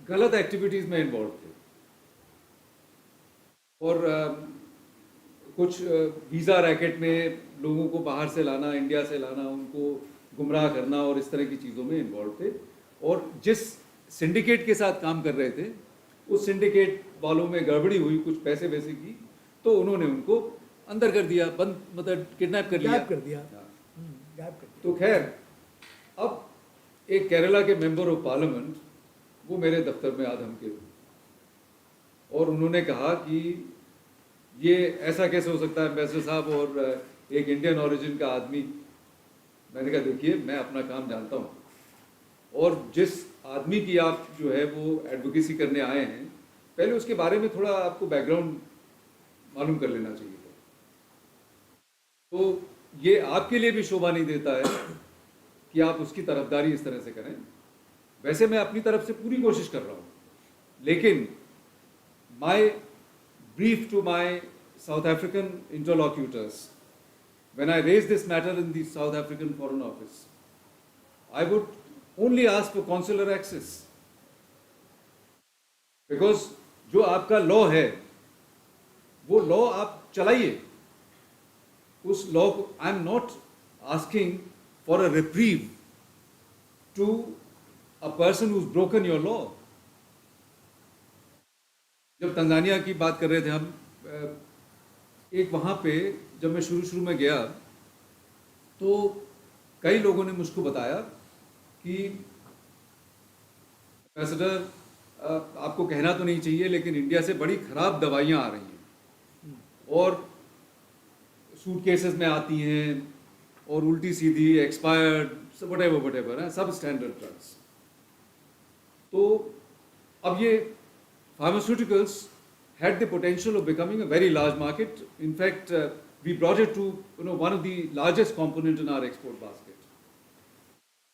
गलत एक्टिविटीज़ में इन्वॉल्व थे और कुछ वीज़ा रैकेट में लोगों को बाहर से लाना, इंडिया से लाना, उनको गुमराह करना और इस तरह की चीज़ों में इन्वॉल्व थे। और जिस सिंडिकेट के साथ काम कर रहे थे उस सिंडिकेट वालों में गड़बड़ी हुई, कुछ पैसे वैसे की, तो उन्होंने उनको अंदर कर दिया, बंद, मतलब किडनैप कर लिया, गायब कर दिया। गायब कर दिया। तो खैर, अब एक केरला के मेंबर ऑफ पार्लियामेंट वो मेरे दफ्तर में आ धमके और उन्होंने कहा कि ये ऐसा कैसे हो सकता है एम्बेसडर साहब और एक इंडियन ओरिजिन का आदमी। मैंने कहा देखिए, मैं अपना काम जानता हूँ और जिस आदमी की आप जो है वो एडवोकेसी करने आए हैं, पहले उसके बारे में थोड़ा आपको बैकग्राउंड मालूम कर लेना चाहिए था। तो ये आपके लिए भी शोभा नहीं देता है कि आप उसकी तरफदारी इस तरह से करें। वैसे मैं अपनी तरफ से पूरी कोशिश कर रहा हूँ, लेकिन माई brief to my South African interlocutors, when I raised this matter in the South African Foreign Office, I would only ask for consular access. Because जो आपका लॉ है, वो लॉ आप चलाइए। उस लॉ को, I am not asking for a reprieve to a person who is broken your law. जब Tanzania की बात कर रहे थे हम, एक वहाँ पे जब मैं शुरू में गया तो कई लोगों ने मुझको बताया कि एम्बेसडर, आपको कहना तो नहीं चाहिए लेकिन इंडिया से बड़ी ख़राब दवाइयाँ आ रही हैं और सूटकेसेस में आती हैं और उल्टी सीधी एक्सपायर्ड वटेवर है, सब स्टैंडर्ड ड्रग्स। तो अब ये pharmaceuticals had the potential of becoming a very large market. In fact, we brought it to one of the largest component in our export basket.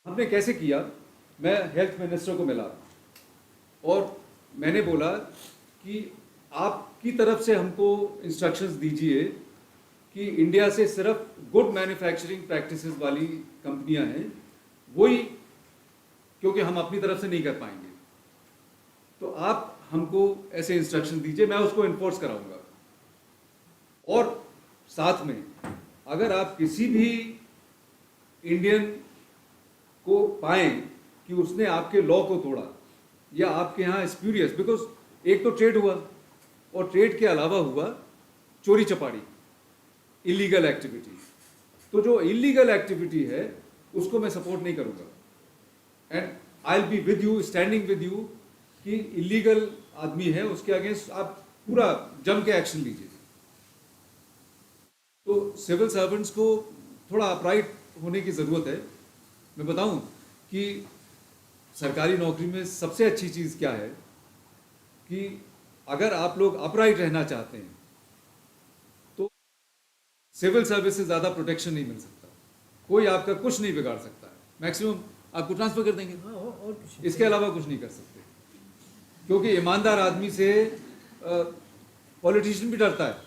हमने कैसे किया? मैं हेल्थ मिनिस्टर को मिला और मैंने बोला कि आपकी तरफ से हमको इंस्ट्रक्शंस दीजिए कि इंडिया से सिर्फ गुड मैन्युफैक्चरिंग प्रैक्टिसेस वाली कंपनियां हैं, वही, क्योंकि हम अपनी तरफ से नहीं कर पाएंगे, तो आप हमको ऐसे इंस्ट्रक्शन दीजिए, मैं उसको इन्फोर्स कराऊंगा। और साथ में अगर आप किसी भी इंडियन को पाएं कि उसने आपके लॉ को तोड़ा या आपके यहाँ स्प्यूरियस, बिकॉज एक तो ट्रेड हुआ और ट्रेड के अलावा हुआ चोरी चपाड़ी, इलीगल एक्टिविटी। तो जो इलीगल एक्टिविटी है उसको मैं सपोर्ट नहीं करूंगा and I will be with you, standing with you कि इलीगल आदमी है उसके अगेंस्ट आप पूरा जम के एक्शन लीजिए। तो सिविल सर्वेंट्स को थोड़ा अपराइट होने की ज़रूरत है। मैं बताऊं कि सरकारी नौकरी में सबसे अच्छी चीज़ क्या है कि अगर आप लोग अपराइट रहना चाहते हैं तो सिविल सर्विस से ज़्यादा प्रोटेक्शन नहीं मिल सकता। कोई आपका कुछ नहीं बिगाड़ सकता है, मैक्सिमम आपको ट्रांसफ़र कर देंगे और इसके अलावा कुछ नहीं कर सकते। क्योंकि ईमानदार आदमी से पॉलिटिशियन भी डरता है,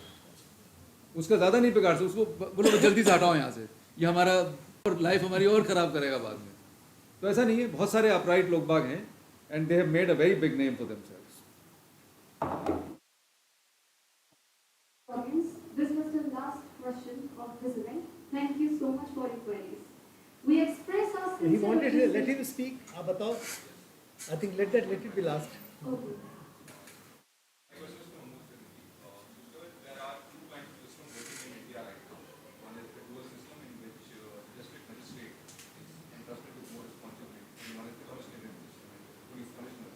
उसका ज़्यादा नहीं बिगाड़ सकता, उसको बोलो जल्दी से हटाओ यहाँ से, ये हमारा लाइफ हमारी और ख़राब करेगा बाद में। तो ऐसा नहीं है, बहुत सारे अपराइट लोग बाग हैं and they have made a very big name for themselves. This was the last question of this event. Thank you so much for your queries. We express our sincere He wanted to let appreciation- him speak. आप बताओ. I think let it be last. Okay. My question is to Amodh. There are two kinds of systems working in India right now. One is the dual system in which district magistrate is entrusted with more responsibility, and one is the commissioner system, in which the police commissioner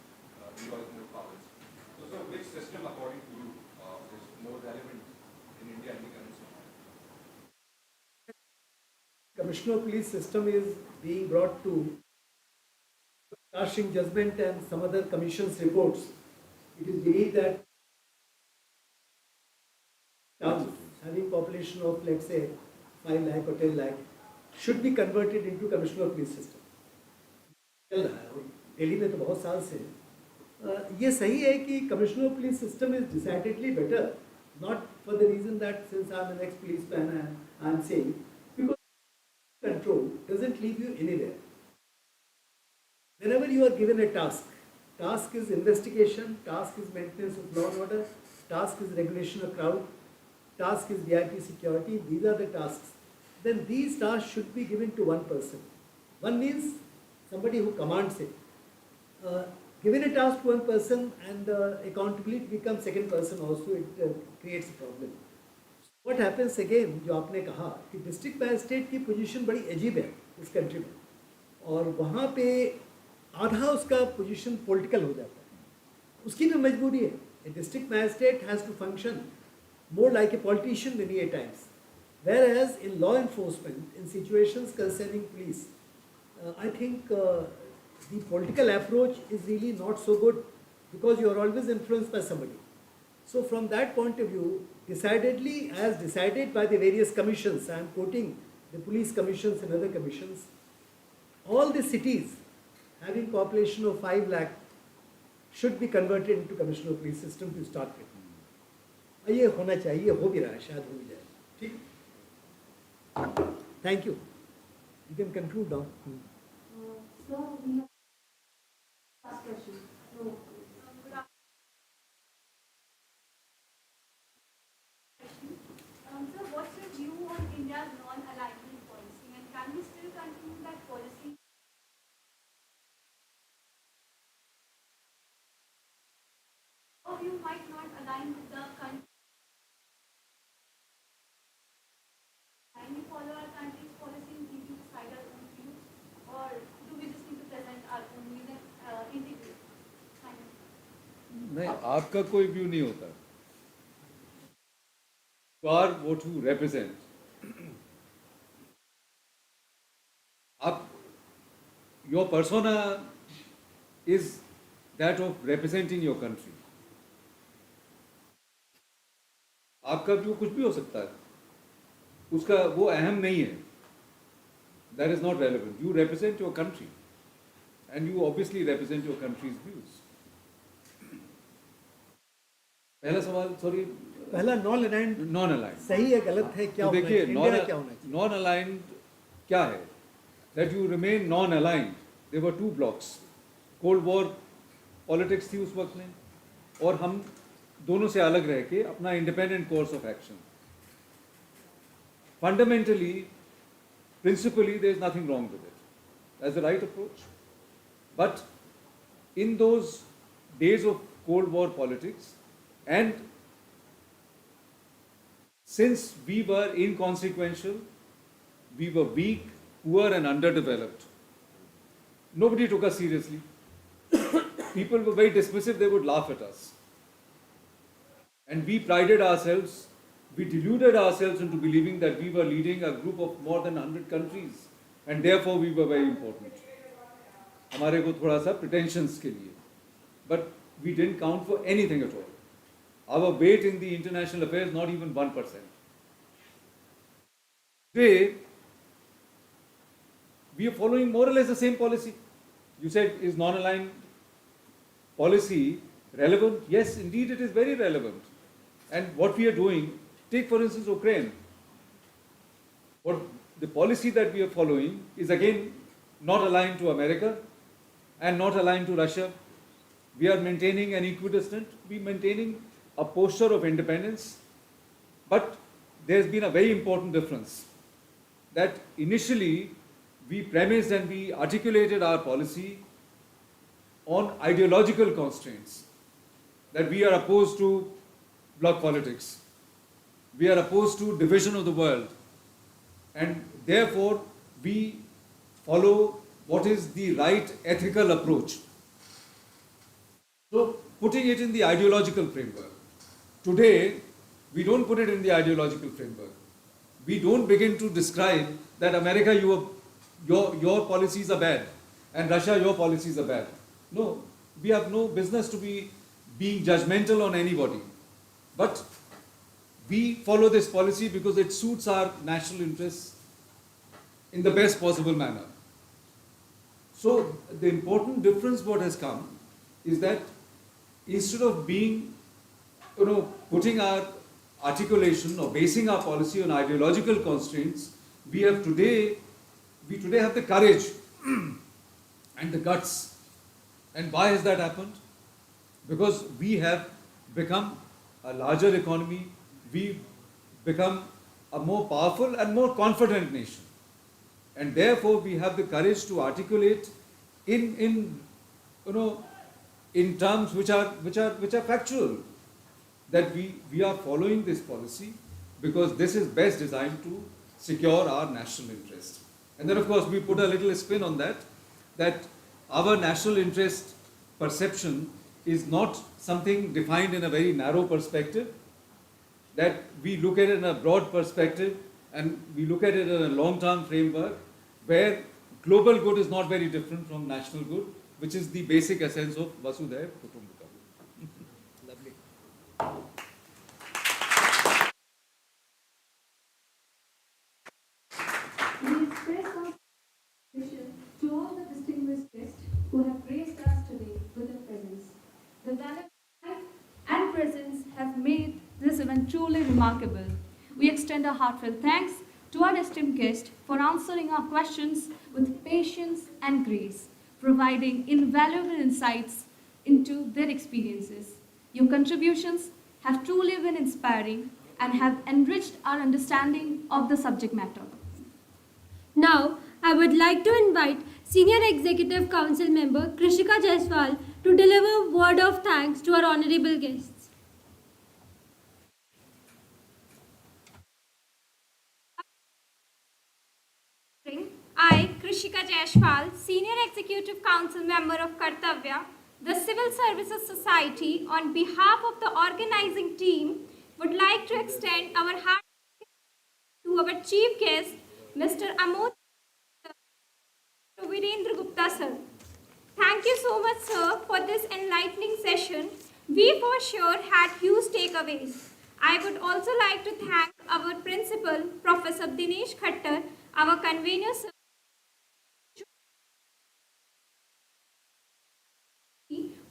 enjoys more powers. So, which system, according to you, is more relevant in India in the current scenario? Commissioner of Police system is being brought to passing judgment and some other commission's reports. It is believed that towns having population of, let's say, 5 lakh or 10 lakh should be converted into commissioner of police system. चल रहा है, दिल्ली में तो बहुत साल से ये सही है कि commissioner of police system is decidedly better, not for the reason that since I am an ex-policeman I am saying, because control doesn't leave you anywhere. Whenever you are given a task is investigation, task is maintenance of law and order, task is regulation of crowd, task is VIP security, these are the tasks. Then these tasks should be given to one person. One means somebody who commands it. Given a task to one person and accountability becomes second person also, it creates a problem. What happens again, जो आपने कहा कि district magistrate की position बड़ी अजीब है इस country में, और वहाँ पे आधा उसका पोजीशन पॉलिटिकल हो जाता है. उसकी भी मजबूरी है. A district magistrate has to function more like a politician many a times. Whereas in law enforcement, in situations concerning police, I think the political approach is really not so good because you are always influenced by somebody. So from that point of view, decidedly as decided by the various commissions, I am quoting the police commissions and other commissions, all the cities having population of 5 lakh should be converted into commissioner of police system to start with. ये होना चाहिए, हो भी रहा है, शायद हो भी जाए. ठीक? Thank you. You can conclude now. So, we have last question. So, so what's your view on India's non-alignment policy, and can we still continue that policy? Or you might not align with the country. Can we follow our country's policy and need to decide our own views, or do we just need to present our own views and integrate? Kind of. नहीं, आपका कोई view नहीं होता. You are what you represent. Your persona is that of representing your country. आपका view कुछ भी हो सकता है, उसका वो अहम नहीं है. That is not relevant. You represent your country, and you obviously represent your country's views. पहला सवाल, सॉरी, पहला नॉन अलाइंड, नॉन अलाइंड सही है गलत है क्या? तो देखिए, क्या होना चाहिए? नॉन अलाइंड क्या है? That you remain non aligned. There were two blocks. Cold war politics थी उस वक्त में, और हम दोनों से अलग रह के अपना independent course of action. Fundamentally, principally, there is nothing wrong with it. That's the right approach. But in those days of cold war politics, and since we were inconsequential, we were weak, poor and underdeveloped, nobody took us seriously. People were very dismissive, they would laugh at us. And we prided ourselves, we deluded ourselves into believing that we were leading a group of more than 100 countries, and therefore we were very important. हमारे को थोड़ा सा pretensions के लिए. But we didn't count for anything at all. Our weight in the international affairs, not even 1%. Today, we are following more or less the same policy. You said, is non-aligned policy relevant? Yes, indeed it is very relevant. And what we are doing, take for instance Ukraine. What the policy that we are following is again not aligned to America and not aligned to Russia. We are maintaining an equidistant, we are maintaining a posture of independence, but there's been a very important difference, that initially we premised and we articulated our policy on ideological constraints, that we are opposed to bloc politics, we are opposed to division of the world, and therefore we follow what is the right ethical approach. So putting it in the ideological framework. Today, we don't put it in the ideological framework. We don't begin to describe that America, your policies are bad, and Russia, your policies are bad. No, we have no business to be being judgmental on anybody. But we follow this policy because it suits our national interests in the best possible manner. So the important difference what has come is that instead of being, putting our articulation or basing our policy on ideological constraints, we have today we today have the courage and the guts. And why has that happened? Because we have become a larger economy, we've become a more powerful and more confident nation. And therefore we have the courage to articulate in terms which are factual, that we are following this policy because this is best designed to secure our national interest. And then of course we put a little spin on that our national interest perception is not something defined in a very narrow perspective, that we look at it in a broad perspective and we look at it in a long-term framework where global good is not very different from national good, which is the basic essence of Vasudhaiva Kutumbakam. Lovely. We express our appreciation to all the distinguished guests who have graced us today with their presence. The valor And presence have made this event truly remarkable. We extend our heartfelt thanks to our esteemed guests for answering our questions with patience and grace, providing invaluable insights into their experiences. Your contributions have truly been inspiring and have enriched our understanding of the subject matter. Now, I would like to invite Senior Executive Council member Krishika Jaiswal to deliver word of thanks to our honorable guests. I, Krishika Jaishwal, Senior Executive Council member of Kartavya, the Civil Services Society, on behalf of the organizing team, would like to extend our heart to our chief guest, Mr. Amodh to Virendra Gupta sir. Thank you so much, sir, for this enlightening session. We for sure had huge takeaways. I would also like to thank our principal, Professor Dinesh Khattar, our convener, sir,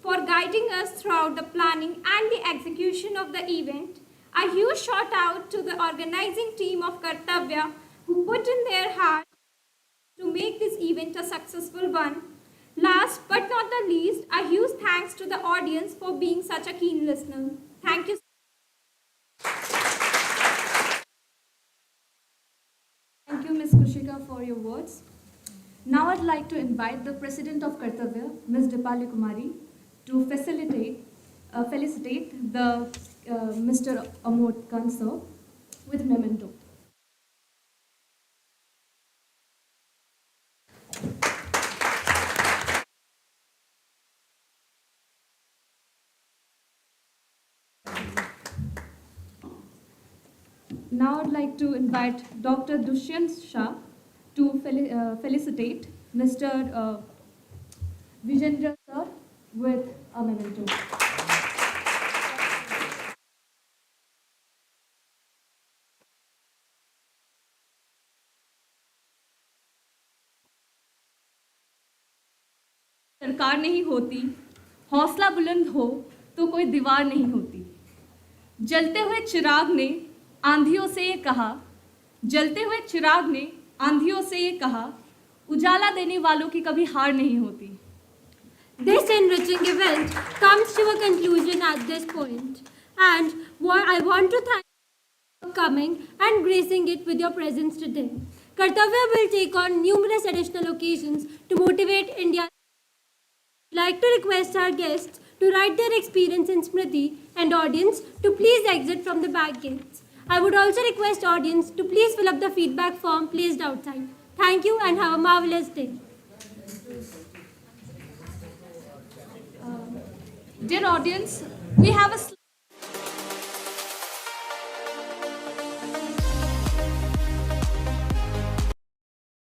for guiding us throughout the planning and the execution of the event. A huge shout out to the organizing team of Kartavya who put in their heart to make this event a successful one. Last but not the least, a huge thanks to the audience for being such a keen listener. Thank you. Thank you, Ms. Kushika, for your words. Now I'd like to invite the President of Kartavya, Ms. Dipali Kumari, to felicitate the Mr. Amodh Kanth with memento. Now I'd like to invite Dr. Dushyant Shah to felicitate Mr. Virendra sir with a memento. सरकार नहीं होती, हौसला बुलंद हो तो कोई दीवार नहीं होती। जलते हुए चिराग ने आंधियों से ये कहा, जलते हुए चिराग ने आंधियों से ये कहा, उजाला देने वालों की कभी हार नहीं होती। This enriching event comes to a conclusion at this point, and I want to thank you for coming and gracing it with your presence today. Kartavya will take on numerous additional occasions to motivate India. I'd like to request our guests to write their experience in Smriti and audience to please exit from the back gates. I would also request audience to please fill up the feedback form placed outside. Thank you and have a marvelous day. Dear audience, we have a